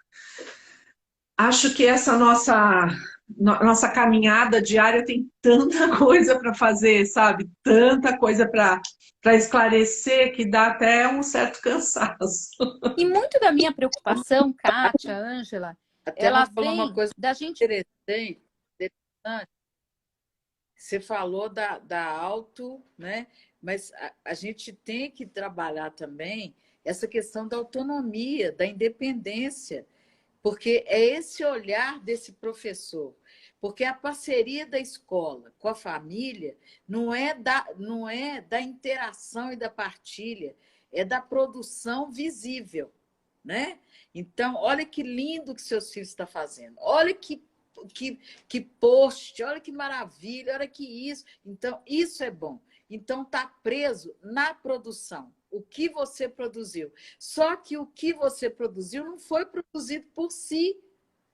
acho que essa nossa caminhada diária tem tanta coisa para fazer, sabe? Tanta coisa para esclarecer que dá até um certo cansaço. E muito da minha preocupação, Kátia, Ângela, ela vem uma coisa da gente... interessante. Você falou da auto, né? Mas a gente tem que trabalhar também essa questão da autonomia, da independência, porque é esse olhar desse professor. Porque a parceria da escola com a família não é da interação e da partilha, é da produção visível, né? Então, olha que lindo que seus filhos estão fazendo. Olha que post, olha que maravilha, olha que isso. Então, isso é bom. Então, está preso na produção. O que você produziu. Só que o que você produziu não foi produzido por si,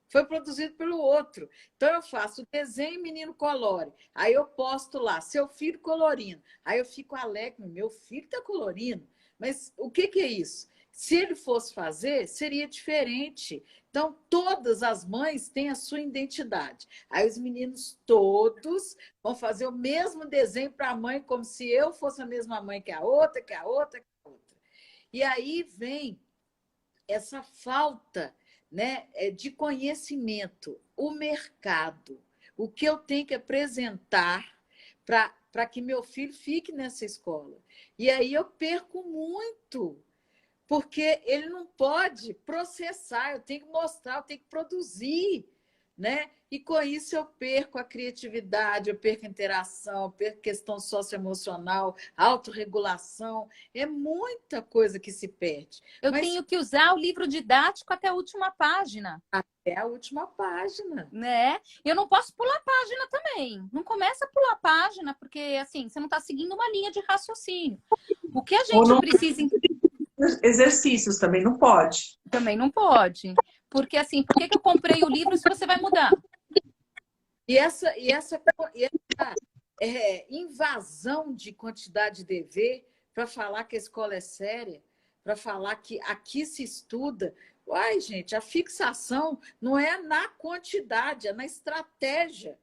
foi produzido pelo outro. Então, eu faço desenho menino colore, aí eu posto lá, seu filho colorindo. Aí eu fico alegre, meu filho está colorindo. Mas o que é isso? Se ele fosse fazer, seria diferente. Então, todas as mães têm a sua identidade. Aí os meninos todos vão fazer o mesmo desenho para a mãe, como se eu fosse a mesma mãe que a outra, que a outra, que a outra. E aí vem essa falta, né, de conhecimento, o mercado, o que eu tenho que apresentar para que meu filho fique nessa escola. E aí eu perco muito, porque ele não pode processar, eu tenho que mostrar, eu tenho que produzir, né? E com isso eu perco a criatividade, eu perco a interação, eu perco a questão socioemocional, autorregulação, é muita coisa que se perde. Eu tenho que usar o livro didático até a última página. Até a última página. Né? Eu não posso pular página também. Não começa a pular página, porque assim, você não está seguindo uma linha de raciocínio. O que a gente precisa... Exercícios também não pode. Também não pode. Porque assim, por que eu comprei o livro se você vai mudar? E essa invasão de quantidade de dever para falar que a escola é séria, para falar que aqui se estuda. Uai, gente, a fixação não é na quantidade, é na estratégia,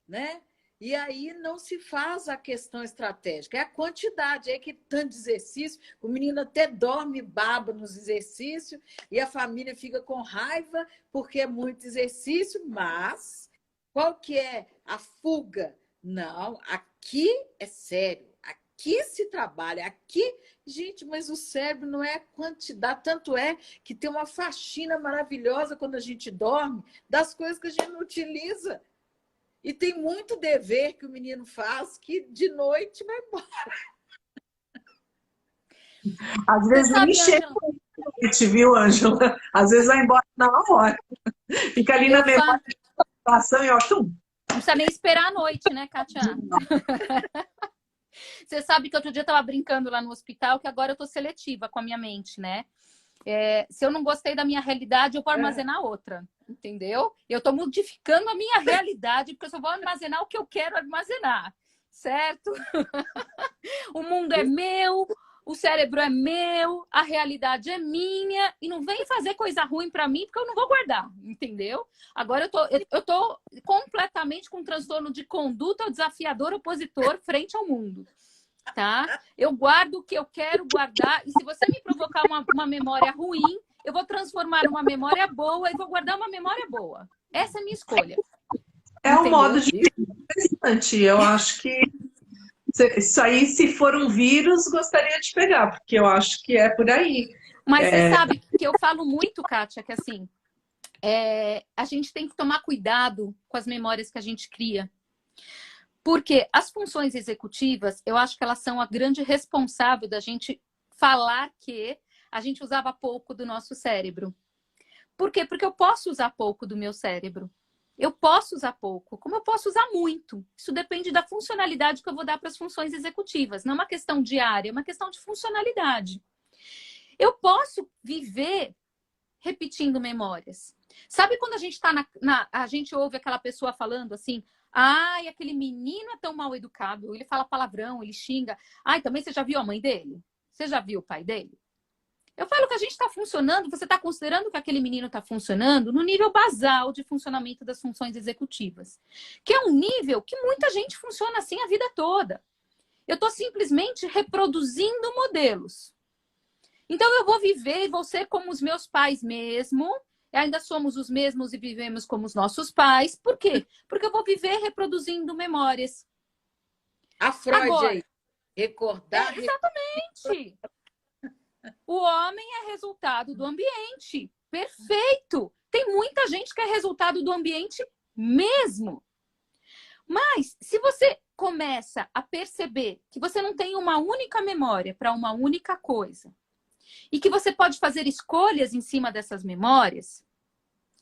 né? E aí não se faz a questão estratégica, é a quantidade, é que tanto exercício, o menino até dorme baba nos exercícios e a família fica com raiva porque é muito exercício, mas qual que é a fuga? Não, aqui é sério, aqui se trabalha, aqui... Gente, mas o cérebro não é quantidade, tanto é que tem uma faxina maravilhosa quando a gente dorme das coisas que a gente não utiliza. E tem muito dever que o menino faz que de noite vai embora. Às vezes nem chega a noite, viu, Ângela? Às vezes vai embora na hora. Fica ali na memória da situação e ó, tum. Não precisa nem esperar a noite, né, Kátia? Você sabe que outro dia eu estava brincando lá no hospital que agora eu estou seletiva com a minha mente, né? Se eu não gostei da minha realidade, eu vou armazenar outra, entendeu? Eu estou modificando a minha realidade porque eu só vou armazenar o que eu quero armazenar, certo? O mundo é meu, o cérebro é meu, a realidade é minha e não vem fazer coisa ruim para mim porque eu não vou guardar, entendeu? Agora eu tô completamente com transtorno de conduta desafiador opositor frente ao mundo, tá? Eu guardo o que eu quero guardar e se você me provocar uma memória ruim, eu vou transformar numa memória boa e vou guardar uma memória boa. Essa é a minha escolha. É um modo de vida interessante. Eu acho que isso aí, se for um vírus, gostaria de pegar, porque eu acho que é por aí. Mas você sabe que eu falo muito, Kátia, que assim, a gente tem que tomar cuidado com as memórias que a gente cria. Porque as funções executivas, eu acho que elas são a grande responsável da gente falar que a gente usava pouco do nosso cérebro. Por quê? Porque eu posso usar pouco do meu cérebro. Eu posso usar pouco, como eu posso usar muito. Isso depende da funcionalidade que eu vou dar para as funções executivas. Não é uma questão diária, é uma questão de funcionalidade. Eu posso viver repetindo memórias. Sabe quando a gente está a gente ouve aquela pessoa falando assim, ai, aquele menino é tão mal educado, ele fala palavrão, ele xinga. Ai, também você já viu a mãe dele? Você já viu o pai dele? Eu falo que a gente está funcionando, você está considerando que aquele menino está funcionando no nível basal de funcionamento das funções executivas. Que é um nível que muita gente funciona assim a vida toda. Eu estou simplesmente reproduzindo modelos. Então eu vou viver e vou ser como os meus pais mesmo. Ainda somos os mesmos e vivemos como os nossos pais. Por quê? Porque eu vou viver reproduzindo memórias. A Freud agora, aí. Recordar. Exatamente. O homem é resultado do ambiente. Perfeito! Tem muita gente que é resultado do ambiente mesmo. Mas, se você começa a perceber que você não tem uma única memória para uma única coisa, e que você pode fazer escolhas em cima dessas memórias,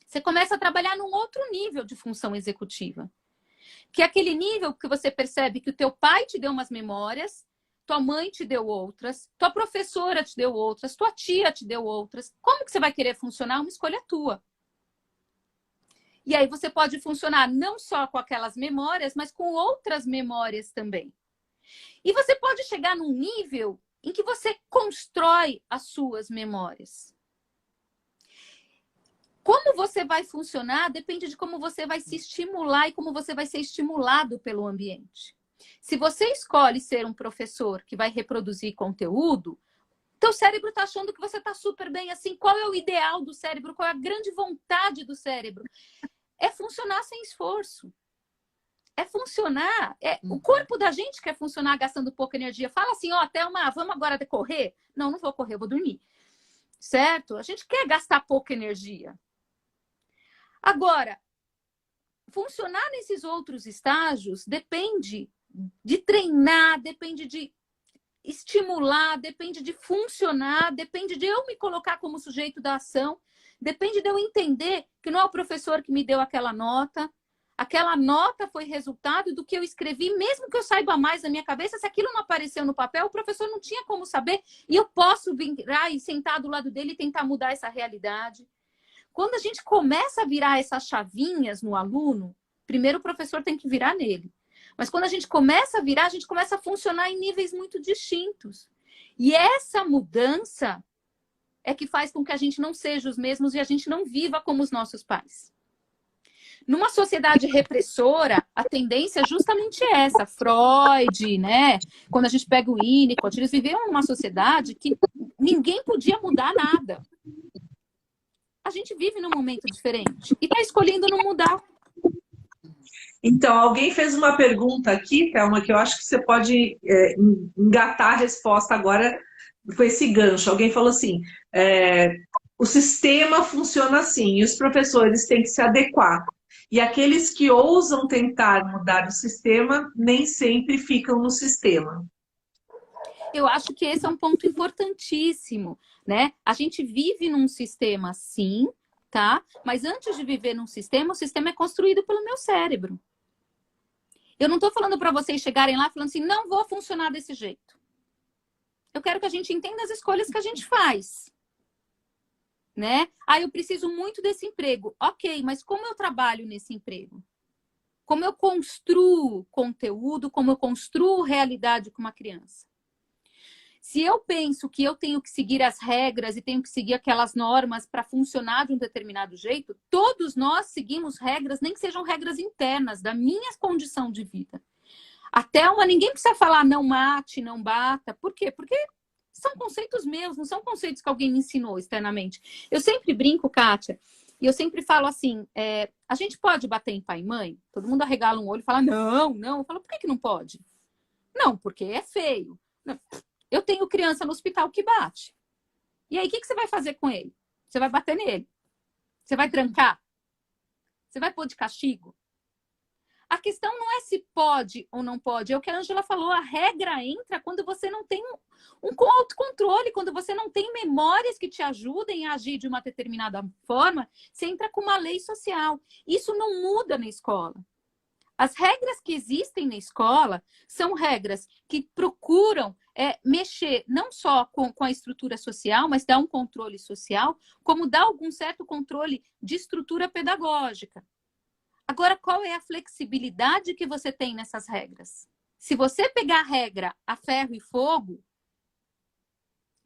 você começa a trabalhar num outro nível de função executiva. Que é aquele nível que você percebe que o teu pai te deu umas memórias, tua mãe te deu outras, tua professora te deu outras, tua tia te deu outras. Como que você vai querer funcionar? Uma escolha tua. E aí você pode funcionar não só com aquelas memórias, mas com outras memórias também. E você pode chegar num nível em que você constrói as suas memórias. Como você vai funcionar depende de como você vai se estimular e como você vai ser estimulado pelo ambiente. Se você escolhe ser um professor que vai reproduzir conteúdo, teu cérebro está achando que você está super bem assim. Qual é o ideal do cérebro? Qual é a grande vontade do cérebro? É funcionar sem esforço. É funcionar. O corpo da gente quer funcionar gastando pouca energia. Fala assim, ó, Thelma, vamos agora correr? Não, não vou correr, eu vou dormir. Certo? A gente quer gastar pouca energia. Agora, funcionar nesses outros estágios depende de treinar, depende de estimular, depende de funcionar, depende de eu me colocar como sujeito da ação, depende de eu entender que não é o professor que me deu aquela nota foi resultado do que eu escrevi, mesmo que eu saiba mais na minha cabeça, se aquilo não apareceu no papel, o professor não tinha como saber, e eu posso virar e sentar do lado dele e tentar mudar essa realidade. Quando a gente começa a virar essas chavinhas no aluno, primeiro o professor tem que virar nele. Mas quando a gente começa a virar, a gente começa a funcionar em níveis muito distintos. E essa mudança é que faz com que a gente não seja os mesmos e a gente não viva como os nossos pais. Numa sociedade repressora, a tendência é justamente essa. Freud, né? Quando a gente pega o Winnicott, eles viviam numa sociedade que ninguém podia mudar nada. A gente vive num momento diferente e está escolhendo não mudar. Então, alguém fez uma pergunta aqui, Thelma, que eu acho que você pode engatar a resposta agora com esse gancho. Alguém falou assim, o sistema funciona assim, e os professores têm que se adequar. E aqueles que ousam tentar mudar o sistema, nem sempre ficam no sistema. Eu acho que esse é um ponto importantíssimo, né? A gente vive num sistema, sim, tá? Mas antes de viver num sistema, o sistema é construído pelo meu cérebro. Eu não estou falando para vocês chegarem lá falando assim, não vou funcionar desse jeito. Eu quero que a gente entenda as escolhas que a gente faz. Né? Ah, eu preciso muito desse emprego. Ok, mas como eu trabalho nesse emprego? Como eu construo conteúdo, como eu construo realidade com uma criança? Se eu penso que eu tenho que seguir as regras e tenho que seguir aquelas normas para funcionar de um determinado jeito, todos nós seguimos regras, nem que sejam regras internas da minha condição de vida. Até ninguém precisa falar não mate, não bata. Por quê? Porque são conceitos meus, não são conceitos que alguém me ensinou externamente. Eu sempre brinco, Kátia, e eu sempre falo assim, a gente pode bater em pai e mãe? Todo mundo arregala um olho e fala, não. Eu falo, por que não pode? Não, porque é feio. Não. Eu tenho criança no hospital que bate. E aí, o que você vai fazer com ele? Você vai bater nele? Você vai trancar? Você vai pôr de castigo? A questão não é se pode ou não pode. É o que a Ângela falou. A regra entra quando você não tem um autocontrole, quando você não tem memórias que te ajudem a agir de uma determinada forma. Você entra com uma lei social. Isso não muda na escola. As regras que existem na escola são regras que procuram mexer não só com a estrutura social, mas dar um controle social, como dar algum certo controle de estrutura pedagógica. Agora, qual é a flexibilidade que você tem nessas regras? Se você pegar a regra a ferro e fogo,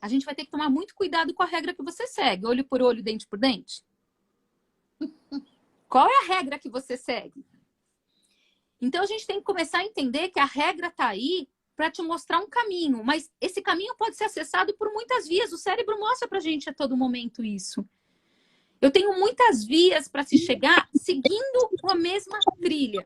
a gente vai ter que tomar muito cuidado com a regra que você segue. Olho por olho, dente por dente. Qual é a regra que você segue? Então, a gente tem que começar a entender que a regra está aí para te mostrar um caminho. Mas esse caminho pode ser acessado por muitas vias. O cérebro mostra para a gente a todo momento isso. Eu tenho muitas vias para se chegar seguindo a mesma trilha.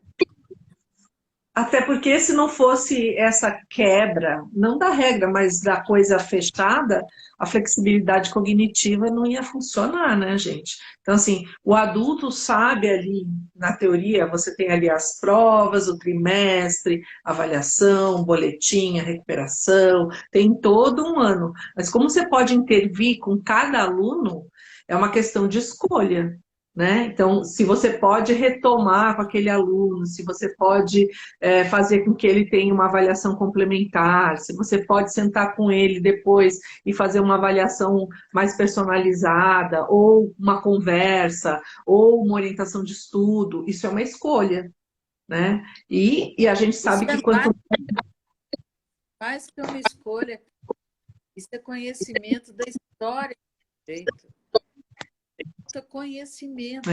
Até porque se não fosse essa quebra, não da regra, mas da coisa fechada, a flexibilidade cognitiva não ia funcionar, né, gente? Então, assim, o adulto sabe ali, na teoria, você tem ali as provas, o trimestre, avaliação, boletim, a recuperação, tem todo um ano. Mas como você pode intervir com cada aluno, é uma questão de escolha. Né? Então, se você pode retomar com aquele aluno, se você pode fazer com que ele tenha uma avaliação complementar, se você pode sentar com ele depois e fazer uma avaliação mais personalizada, ou uma conversa, ou uma orientação de estudo, isso é uma escolha. Né? E a gente sabe que quanto mais que uma escolha, isso é conhecimento da história do jeito. Conhecimento,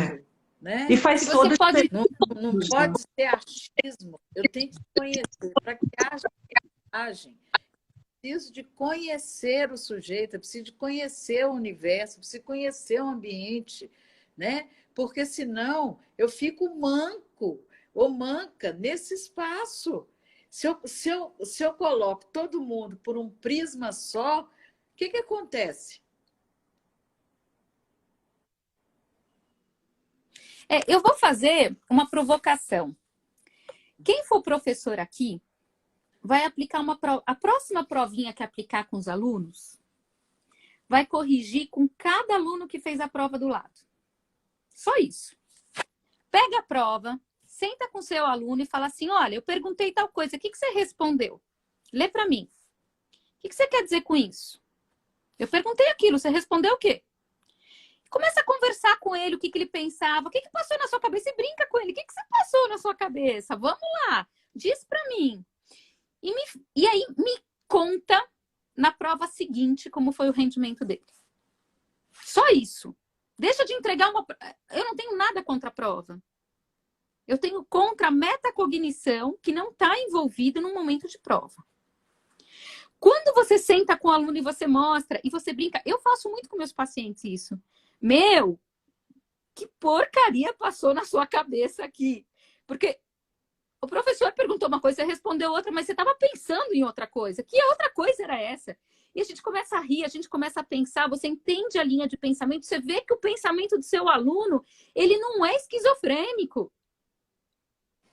né? E faz todo não pode ser achismo. Eu tenho que conhecer. Para que haja aprendizagem, preciso de conhecer o sujeito, eu preciso de conhecer o universo, eu preciso conhecer o ambiente, né? Porque senão eu fico manco ou manca nesse espaço. Se eu coloco todo mundo por um prisma só, o que acontece? Eu vou fazer uma provocação. Quem for professor aqui vai aplicar a próxima provinha que aplicar com os alunos, vai corrigir com cada aluno que fez a prova do lado. Só isso. Pega a prova, senta com seu aluno e fala assim, olha, eu perguntei tal coisa, o que você respondeu? Lê para mim. O que você quer dizer com isso? Eu perguntei aquilo, você respondeu o quê? Começa a conversar com ele, o que ele pensava, o que passou na sua cabeça e brinca com ele. O que você passou na sua cabeça? Vamos lá, diz para mim. E aí me conta na prova seguinte como foi o rendimento dele. Só isso. Deixa de entregar uma... Eu não tenho nada contra a prova. Eu tenho contra a metacognição que não está envolvida no momento de prova. Quando você senta com o aluno e você mostra, e você brinca... Eu faço muito com meus pacientes isso. Meu, que porcaria passou na sua cabeça aqui? Porque O professor perguntou uma coisa, você respondeu outra, mas você estava pensando em outra coisa. Que outra coisa era essa? E a gente começa a rir, a gente começa a pensar, você entende a linha de pensamento, você vê que o pensamento do seu aluno, ele não é esquizofrênico.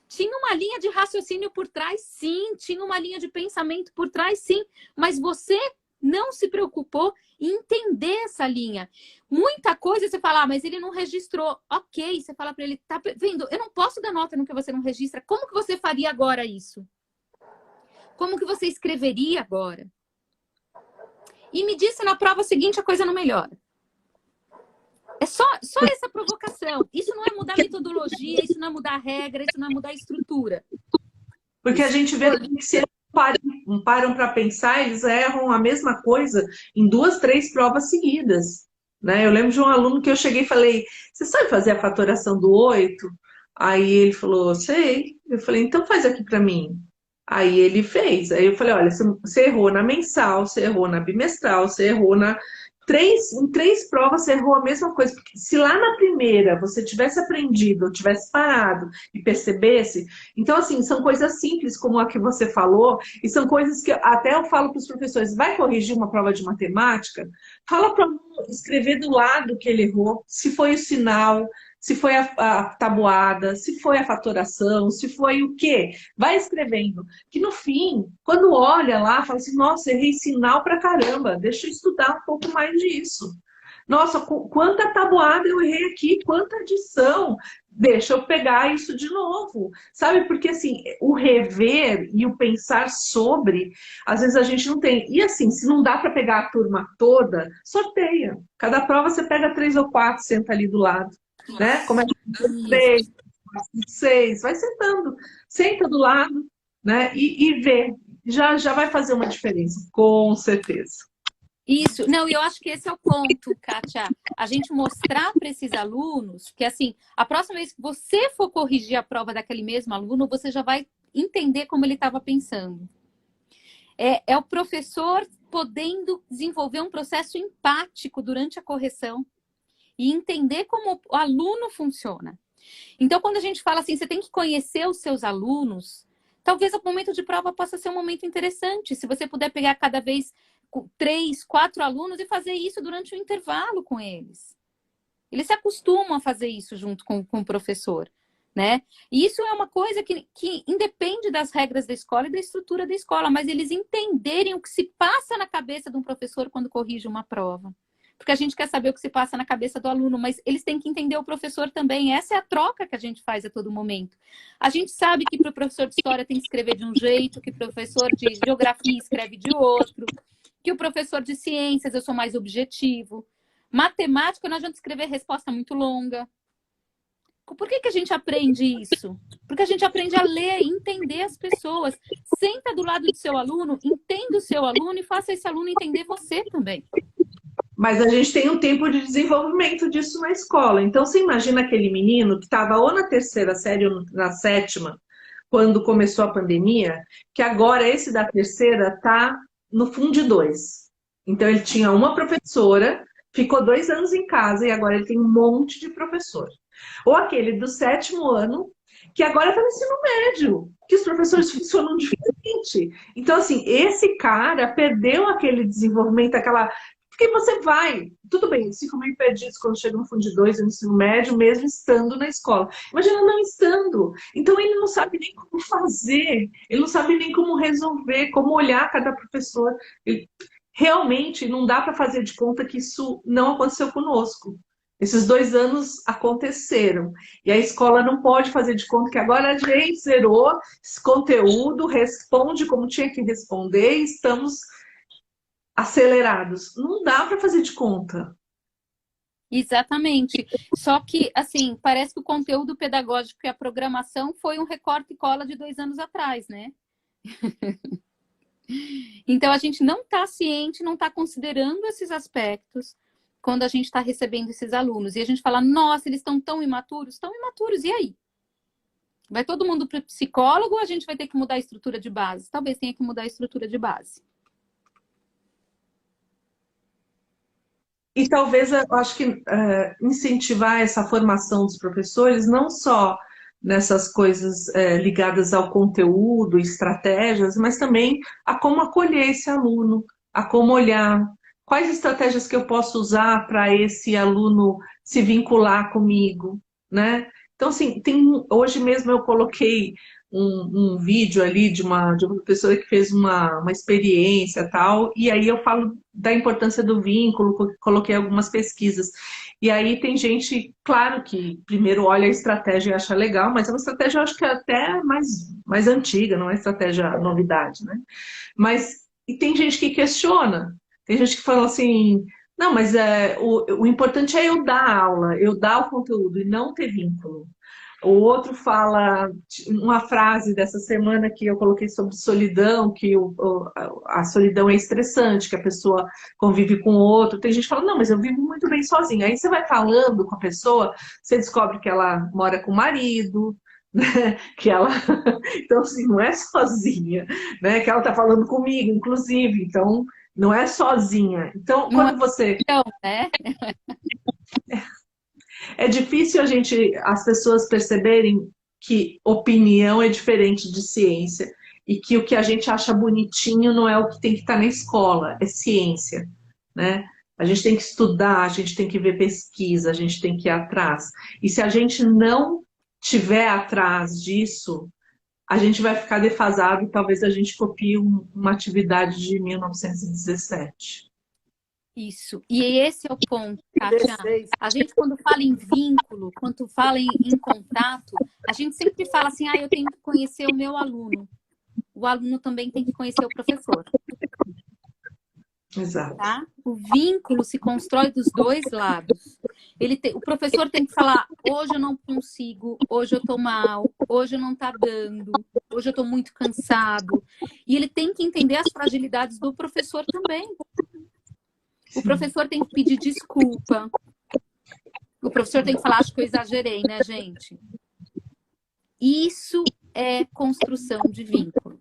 Tinha uma linha de raciocínio por trás, sim. Tinha uma linha de pensamento por trás, sim. Mas você não se preocupou em entender essa linha. Muita coisa você fala, mas ele não registrou. Ok, você fala para ele, tá vendo? Eu não posso dar nota no que você não registra. Como que você faria agora isso? Como que você escreveria agora? E me disse na prova seguinte a coisa não melhora. É só essa provocação. Isso não é mudar a metodologia, isso não é mudar a regra, isso não é mudar a estrutura. Porque a gente vê que se eles param para pensar, eles erram a mesma coisa em 2, 3 provas seguidas. Né? Eu lembro de um aluno que eu cheguei e falei, você sabe fazer a fatoração do 8? Aí ele falou, sei. Eu falei, então faz aqui para mim. Aí ele fez. Aí eu falei, olha, você errou na mensal, você errou na bimestral, você errou em 3 provas você errou a mesma coisa. Porque se lá na primeira você tivesse aprendido, ou tivesse parado e percebesse... Então, assim, são coisas simples como a que você falou, e são coisas que até eu falo para os professores, vai corrigir uma prova de matemática? Fala para o aluno escrever do lado que ele errou, se foi o sinal, se foi a tabuada, se foi a fatoração, se foi o quê? Vai escrevendo. Que no fim, quando olha lá, fala assim, nossa, errei sinal pra caramba, deixa eu estudar um pouco mais disso. Nossa, quanta tabuada eu errei aqui, quanta adição. Deixa eu pegar isso de novo. Sabe, porque assim, o rever e o pensar sobre, às vezes a gente não tem. E assim, se não dá para pegar a turma toda, sorteia. Cada prova você pega 3 ou 4, senta ali do lado. Né? Começa com 3, 6, vai sentando, senta do lado, né? E vê, já vai fazer uma diferença, com certeza. Isso, não, e eu acho que esse é o ponto, Kátia, a gente mostrar para esses alunos que, assim, a próxima vez que você for corrigir a prova daquele mesmo aluno, você já vai entender como ele estava pensando. É o professor podendo desenvolver um processo empático durante a correção e entender como o aluno funciona. Então, quando a gente fala assim, você tem que conhecer os seus alunos, talvez o momento de prova possa ser um momento interessante. Se você puder pegar cada vez 3, 4 alunos e fazer isso durante o intervalo com eles. Eles se acostumam a fazer isso junto com o professor, né? E isso é uma coisa que independe das regras da escola e da estrutura da escola, mas eles entenderem o que se passa na cabeça de um professor quando corrige uma prova. Porque a gente quer saber o que se passa na cabeça do aluno, mas eles têm que entender o professor também. Essa é a troca que a gente faz a todo momento. A gente sabe que para o professor de história tem que escrever de um jeito, que o professor de geografia escreve de outro, que o professor de ciências eu sou mais objetivo. Matemática não adianta escrever resposta muito longa. Por que a gente aprende isso? Porque a gente aprende a ler e entender as pessoas. Senta do lado do seu aluno, entenda o seu aluno e faça esse aluno entender você também. Mas a gente tem um tempo de desenvolvimento disso na escola. Então, você imagina aquele menino que estava ou na 3ª série ou na 7ª, quando começou a pandemia, que agora esse da 3ª está no Fundo 2. Então, ele tinha uma professora, ficou 2 anos em casa e agora ele tem um monte de professor. Ou aquele do 7º ano, que agora está no ensino médio, que os professores funcionam diferente. Então, assim, esse cara perdeu aquele desenvolvimento, aquela... Porque você vai, tudo bem, eles ficam meio perdidos quando chegam no Fundo 2, no ensino médio, mesmo estando na escola. Imagina não estando. Então ele não sabe nem como fazer, ele não sabe nem como resolver, como olhar cada professor. Realmente não dá para fazer de conta que isso não aconteceu conosco. Esses 2 anos aconteceram. E a escola não pode fazer de conta que agora a gente zerou esse conteúdo, responde como tinha que responder e estamos acelerados. Não dá para fazer de conta. Exatamente. Só que, assim, parece que o conteúdo pedagógico e a programação foi um recorte e cola de 2 anos atrás, né? Então, a gente não está ciente, não está considerando esses aspectos quando a gente está recebendo esses alunos. E a gente fala, nossa, eles estão tão imaturos. Estão imaturos, e aí? Vai todo mundo para o psicólogo ou a gente vai ter que mudar a estrutura de base? Talvez tenha que mudar a estrutura de base. E talvez, eu acho que incentivar essa formação dos professores, não só nessas coisas ligadas ao conteúdo, estratégias, mas também a como acolher esse aluno, a como olhar quais estratégias que eu posso usar para esse aluno se vincular comigo, né? Então, assim, hoje mesmo eu coloquei um vídeo ali de uma pessoa que fez uma experiência tal, e aí eu falo da importância do vínculo, coloquei algumas pesquisas. E aí tem gente, claro que primeiro olha a estratégia e acha legal, mas é uma estratégia, eu acho que é até mais antiga, não é estratégia novidade, né? E tem gente que questiona, tem gente que fala assim, não, mas o importante é eu dar aula, eu dar o conteúdo e não ter vínculo. O outro fala uma frase dessa semana que eu coloquei sobre solidão, que a solidão é estressante, que a pessoa convive com o outro. Tem gente que fala, não, mas eu vivo muito bem sozinha. Aí você vai falando com a pessoa, você descobre que ela mora com o marido, né? Que ela, então assim, não é sozinha, né? Que ela tá falando comigo, inclusive, então não é sozinha. Então, Não é quando você então, né? é difícil as pessoas perceberem que opinião é diferente de ciência e que o que a gente acha bonitinho não é o que tem que estar na escola, é ciência, né? A gente tem que estudar, a gente tem que ver pesquisa, a gente tem que ir atrás. E se a gente não tiver atrás disso, a gente vai ficar defasado e talvez a gente copie uma atividade de 1917. Isso. E esse é o ponto, Kátia. A gente, quando fala em vínculo, quando fala em contato, a gente sempre fala assim, eu tenho que conhecer o meu aluno. O aluno também tem que conhecer o professor. Exato. Tá? O vínculo se constrói dos dois lados. O professor tem que falar, hoje eu não consigo, hoje eu tô mal, hoje não tá dando, hoje eu tô muito cansado. E ele tem que entender as fragilidades do professor também. O professor tem que pedir desculpa. O professor tem que falar, acho que eu exagerei, né, gente? Isso é construção de vínculo.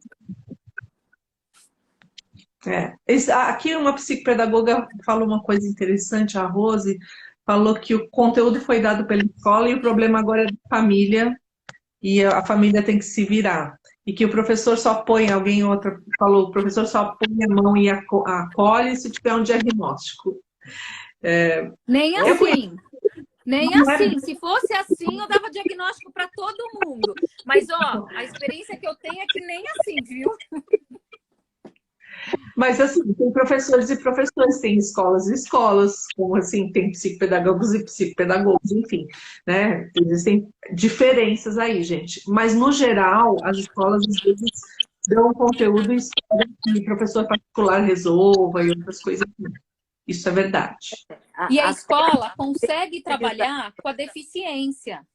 Aqui uma psicopedagoga falou uma coisa interessante, a Rose, falou que o conteúdo foi dado pela escola e o problema agora é da família, e a família tem que se virar. E que o professor só põe, outra falou, o professor só põe a mão e acolhe se tiver um diagnóstico. Nem assim. Nem assim. Se fosse assim, eu dava diagnóstico para todo mundo. Mas, a experiência que eu tenho é que nem assim, viu? Mas, assim, tem professores e professores, tem escolas e escolas, como, assim, tem psicopedagogos e psicopedagogos, enfim, né? Existem diferenças aí, gente. Mas, no geral, as escolas, às vezes, dão conteúdo e esperam que o professor particular resolva e outras coisas assim. Isso é verdade. E a escola consegue trabalhar com a deficiência.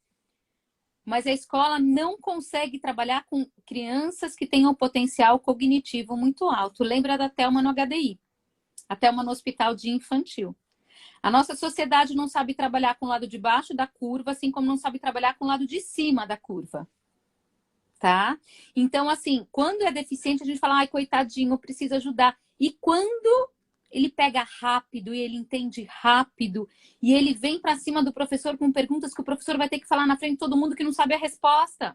Mas a escola não consegue trabalhar com crianças que tenham potencial cognitivo muito alto. Lembra da Thelma no HDI, a Thelma no hospital de infantil. A nossa sociedade não sabe trabalhar com o lado de baixo da curva, assim como não sabe trabalhar com o lado de cima da curva. Tá? Então, assim, quando é deficiente, a gente fala, coitadinho, precisa ajudar. E quando ele pega rápido e ele entende rápido e ele vem para cima do professor com perguntas que o professor vai ter que falar na frente de todo mundo que não sabe a resposta.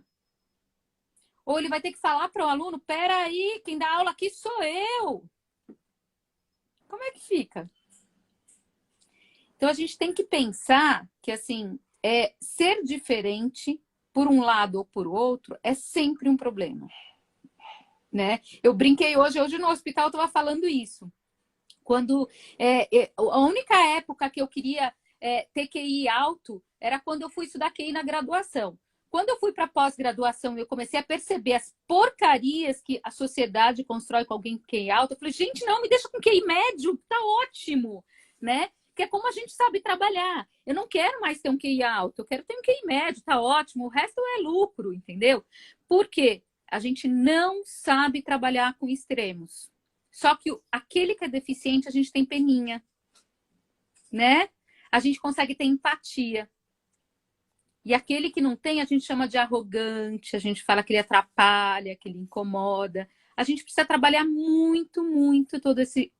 Ou ele vai ter que falar para o aluno, peraí, quem dá aula aqui sou eu. Como é que fica? Então, a gente tem que pensar que, assim, ser diferente, por um lado ou por outro, é sempre um problema. Né? Eu brinquei hoje no hospital eu estava falando isso. Quando a única época que eu queria ter QI alto era quando eu fui estudar QI na graduação. Quando eu fui para pós-graduação e eu comecei a perceber as porcarias que a sociedade constrói com alguém com QI alto, eu falei, gente, não, me deixa com QI médio, tá ótimo, né? Que é como a gente sabe trabalhar. Eu não quero mais ter um QI alto, eu quero ter um QI médio, tá ótimo, o resto é lucro, entendeu? Por quê? A gente não sabe trabalhar com extremos. Só que aquele que é deficiente, a gente tem peninha, né? A gente consegue ter empatia. E aquele que não tem, a gente chama de arrogante, a gente fala que ele atrapalha, que ele incomoda. A gente precisa trabalhar muito, muito todo esse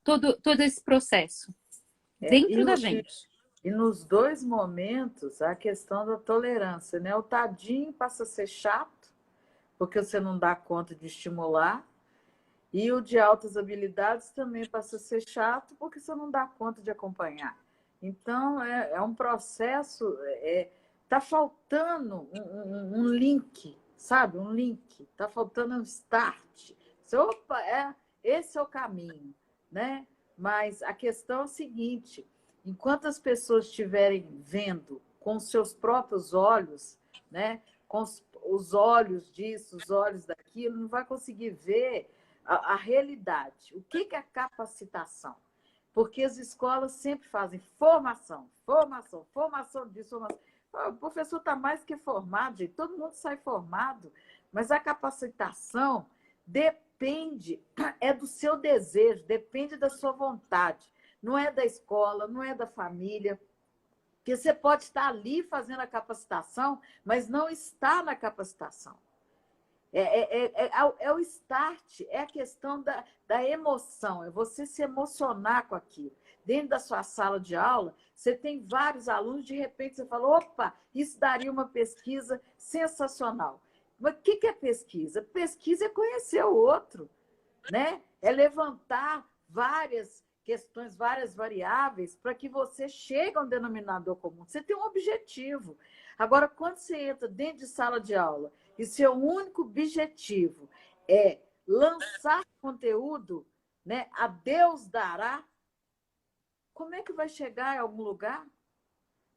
processo dentro da gente. E nos dois momentos, a questão da tolerância, né? O tadinho passa a ser chato, porque você não dá conta de estimular, e o de altas habilidades também passa a ser chato, porque você não dá conta de acompanhar. Então, é um processo, tá faltando um link, sabe? Um link, tá faltando um start. Opa, esse é o caminho, né? Mas a questão é a seguinte: enquanto as pessoas estiverem vendo com seus próprios olhos, né, com os olhos disso, os olhos daquilo, não vai conseguir ver a realidade. O que é capacitação? Porque as escolas sempre fazem formação, formação, formação disso, formação. O professor está mais que formado, gente. Todo mundo sai formado, mas a capacitação depende, é do seu desejo, depende da sua vontade. Não é da escola, não é da família. Porque você pode estar ali fazendo a capacitação, mas não está na capacitação. É o start, é a questão da emoção, é você se emocionar com aquilo. Dentro da sua sala de aula, você tem vários alunos, de repente você fala, opa, isso daria uma pesquisa sensacional. Mas o que é pesquisa? Pesquisa é conhecer o outro, né? É levantar várias questões, várias variáveis, para que você chegue a um denominador comum. Você tem um objetivo. Agora, quando você entra dentro de sala de aula e seu único objetivo é lançar conteúdo, né, a Deus dará, como é que vai chegar em algum lugar?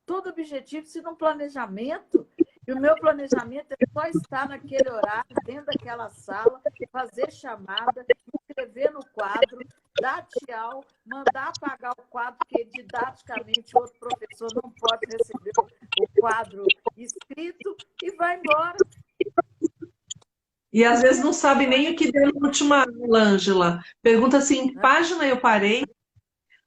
Todo objetivo precisa de um planejamento. E o meu planejamento é só estar naquele horário, dentro daquela sala, fazer chamada, escrever no quadro, dar tchau, mandar apagar o quadro, porque didaticamente o outro professor não pode receber o quadro escrito, e vai embora. E às vezes não sabe nem o que deu na última aula, Ângela. Pergunta assim, em que página eu parei?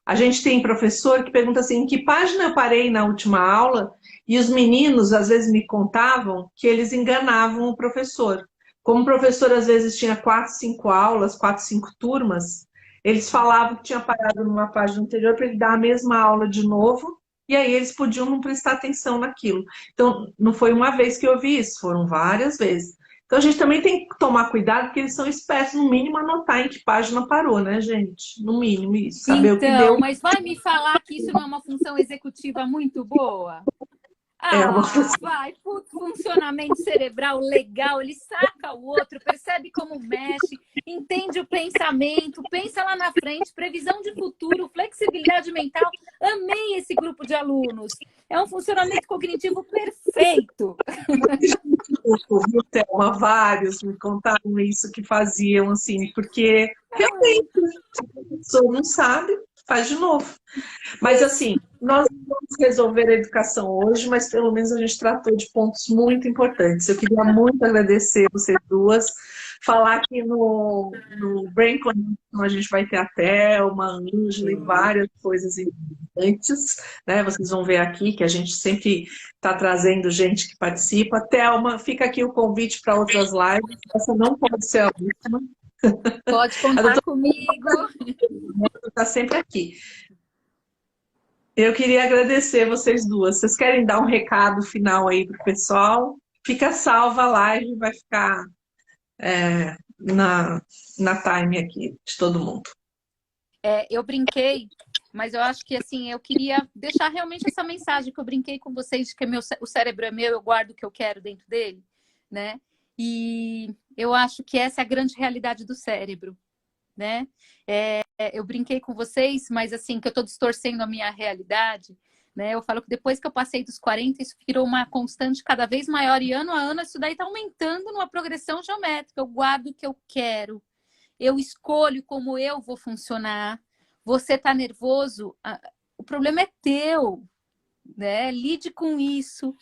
A gente tem professor que pergunta assim, em que página eu parei na última aula? E os meninos às vezes me contavam que eles enganavam o professor. Como o professor às vezes tinha 4, 5 aulas, 4, 5 turmas, eles falavam que tinha parado numa página anterior para ele dar a mesma aula de novo, e aí eles podiam não prestar atenção naquilo. Então, não foi uma vez que eu ouvi isso, foram várias vezes. Então a gente também tem que tomar cuidado, porque eles são espertos, no mínimo, anotar em que página parou, né, gente? No mínimo isso, saber o que deu. Mas vai me falar que isso não é uma função executiva muito boa? Vai, funcionamento cerebral legal, ele saca o outro, percebe como mexe, entende o pensamento, pensa lá na frente, previsão de futuro, flexibilidade mental. Amei esse grupo de alunos. É um funcionamento cognitivo perfeito. Thelma, vários me contaram isso, que faziam assim, porque realmente a pessoa não sabe, faz de novo. Mas assim, nós não vamos resolver a educação hoje, mas pelo menos a gente tratou de pontos muito importantes. Eu queria muito agradecer vocês duas, falar que no Brain Connection a gente vai ter a Thelma, a Ângela e várias coisas importantes, né? Vocês vão ver aqui que a gente sempre está trazendo gente que participa. Thelma, fica aqui o convite para outras lives, essa não pode ser a última. Pode contar comigo. Está sempre aqui. Eu queria agradecer vocês duas. Vocês querem dar um recado final aí para o pessoal? Fica salva a live, vai ficar na time aqui de todo mundo. Eu brinquei, mas eu acho que assim, eu queria deixar realmente essa mensagem que eu brinquei com vocês, de que o cérebro é meu, eu guardo o que eu quero dentro dele, né? E eu acho que essa é a grande realidade do cérebro, né? Eu brinquei com vocês, mas assim, que eu estou distorcendo a minha realidade, né? Eu falo que depois que eu passei dos 40, isso virou uma constante cada vez maior, e ano a ano isso daí está aumentando numa progressão geométrica. Eu guardo o que eu quero, eu escolho como eu vou funcionar. Você está nervoso, o problema é teu, né? Lide com isso.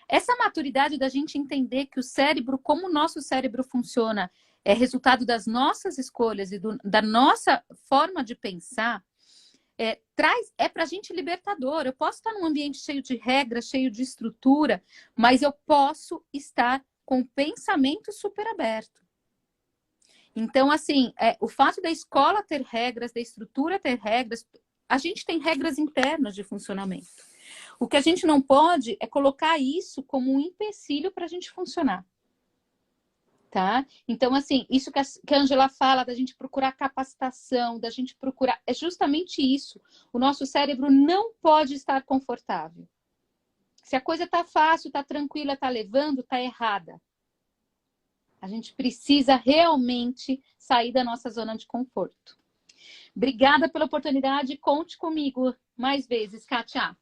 Essa maturidade da gente entender que o cérebro, como o nosso cérebro funciona, é resultado das nossas escolhas e da nossa forma de pensar, é para a gente libertador. Eu posso estar num ambiente cheio de regras, cheio de estrutura, mas eu posso estar com o pensamento super aberto. Então, assim, o fato da escola ter regras, da estrutura ter regras, a gente tem regras internas de funcionamento. O que a gente não pode é colocar isso como um empecilho para a gente funcionar. Tá? Então, assim, isso que a Ângela fala, da gente procurar capacitação, da gente procurar... É justamente isso. O nosso cérebro não pode estar confortável. Se a coisa tá fácil, tá tranquila, tá levando, tá errada. A gente precisa realmente sair da nossa zona de conforto. Obrigada pela oportunidade. Conte comigo mais vezes, Kátia.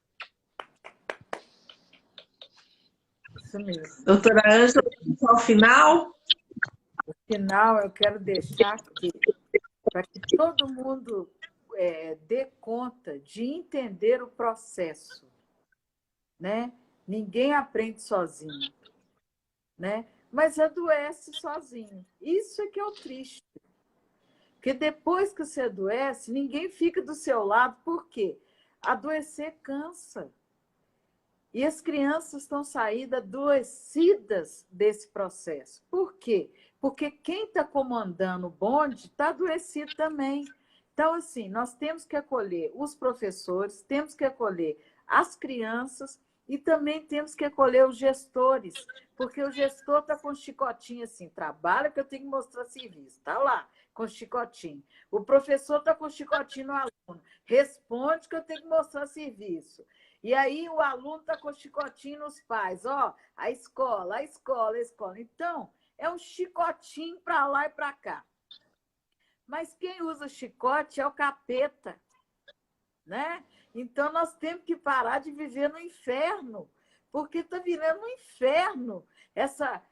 Isso mesmo. Doutora Ângela, ao final... No final, eu quero deixar aqui, para que todo mundo dê conta de entender o processo, né? Ninguém aprende sozinho, né? Mas adoece sozinho. Isso é que é o triste. Porque depois que você adoece, ninguém fica do seu lado. Por quê? Adoecer cansa. E as crianças estão saindo adoecidas desse processo. Por quê? Porque quem está comandando o bonde está adoecido também. Então, assim, nós temos que acolher os professores, temos que acolher as crianças e também temos que acolher os gestores, porque o gestor está com chicotinho assim, trabalha que eu tenho que mostrar serviço, está lá, com chicotinho. O professor está com chicotinho no aluno, responde que eu tenho que mostrar serviço. E aí o aluno está com chicotinho nos pais, ó, a escola, a escola, a escola. Então, é um chicotinho para lá e para cá. Mas quem usa chicote é o capeta, né? Então, nós temos que parar de viver no inferno, porque está virando um inferno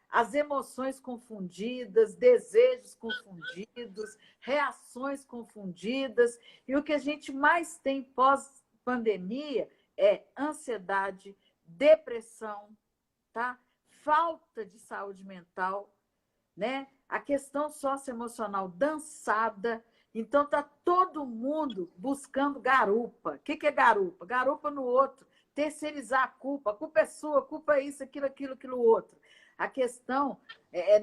as emoções confundidas, desejos confundidos, reações confundidas. E o que a gente mais tem pós-pandemia é ansiedade, depressão, tá? Falta de saúde mental, né? A questão socioemocional dançada. Então, está todo mundo buscando garupa. O que é garupa? Garupa no outro. Terceirizar a culpa é sua, a culpa é isso, aquilo outro. A questão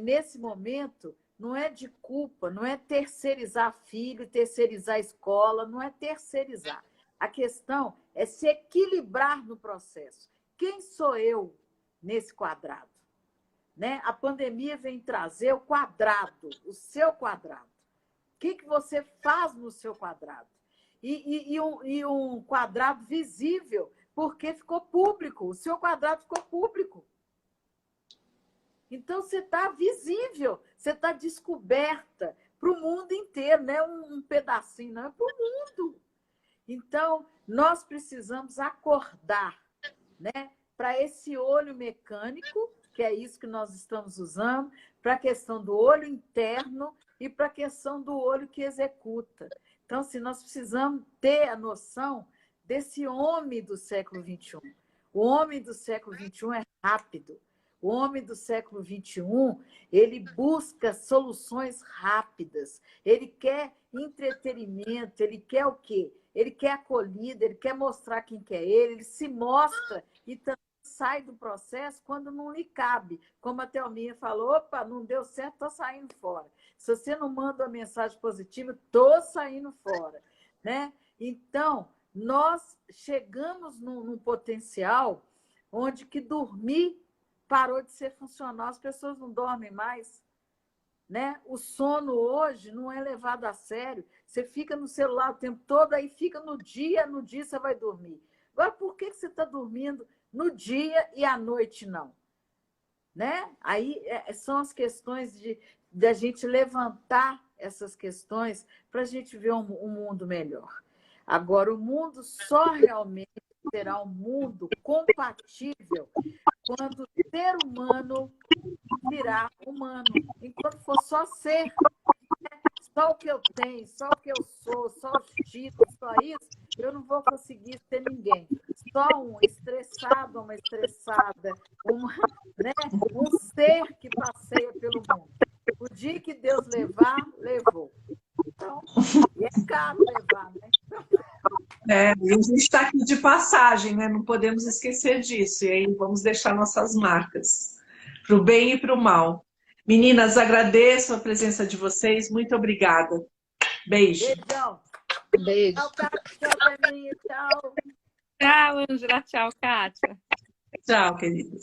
nesse momento, não é de culpa, não é terceirizar filho, terceirizar escola, não é terceirizar. A questão é se equilibrar no processo. Quem sou eu nesse quadrado? Né? A pandemia vem trazer o quadrado, o seu quadrado. O que você faz no seu quadrado? E um quadrado visível, porque ficou público. O seu quadrado ficou público. Então, você está visível, você está descoberta para o mundo inteiro, não é um pedacinho, não, é para o mundo. Então, nós precisamos acordar, né, para esse olho mecânico, que é isso que nós estamos usando, para a questão do olho interno e para a questão do olho que executa. Então, assim, nós precisamos ter a noção desse homem do século XXI. O homem do século XXI é rápido. O homem do século XXI, ele busca soluções rápidas. Ele quer entretenimento, ele quer o quê? Ele quer acolhida, ele quer mostrar quem que é ele se mostra e também sai do processo quando não lhe cabe. Como a Thelminha falou, opa, não deu certo, estou saindo fora. Se você não manda uma mensagem positiva, estou saindo fora. Né? Então, nós chegamos num potencial onde que dormir parou de ser funcional, as pessoas não dormem mais. Né? O sono hoje não é levado a sério. Você fica no celular o tempo todo, aí fica no dia você vai dormir. Agora, por que você está dormindo no dia e à noite não? Né? Aí são as questões de a gente levantar essas questões para a gente ver um mundo melhor. Agora, o mundo só realmente será um mundo compatível quando o ser humano virar humano. Enquanto for só ser, só o que eu tenho, só o que eu sou, só os títulos, só isso, eu não vou conseguir ser ninguém. Só um estressado, uma estressada, né? Um ser que passeia pelo mundo. O dia que Deus levar, levou. Então, e é caro levar, né? A gente está aqui de passagem, né? Não podemos esquecer disso. E aí vamos deixar nossas marcas, para o bem e para o mal. Meninas, agradeço a presença de vocês. Muito obrigada. Beijo. Beijão. Beijo. Tchau, tchau, tchau. Tchau. Tchau, Ângela. Tchau, Kátia. Tchau, queridos.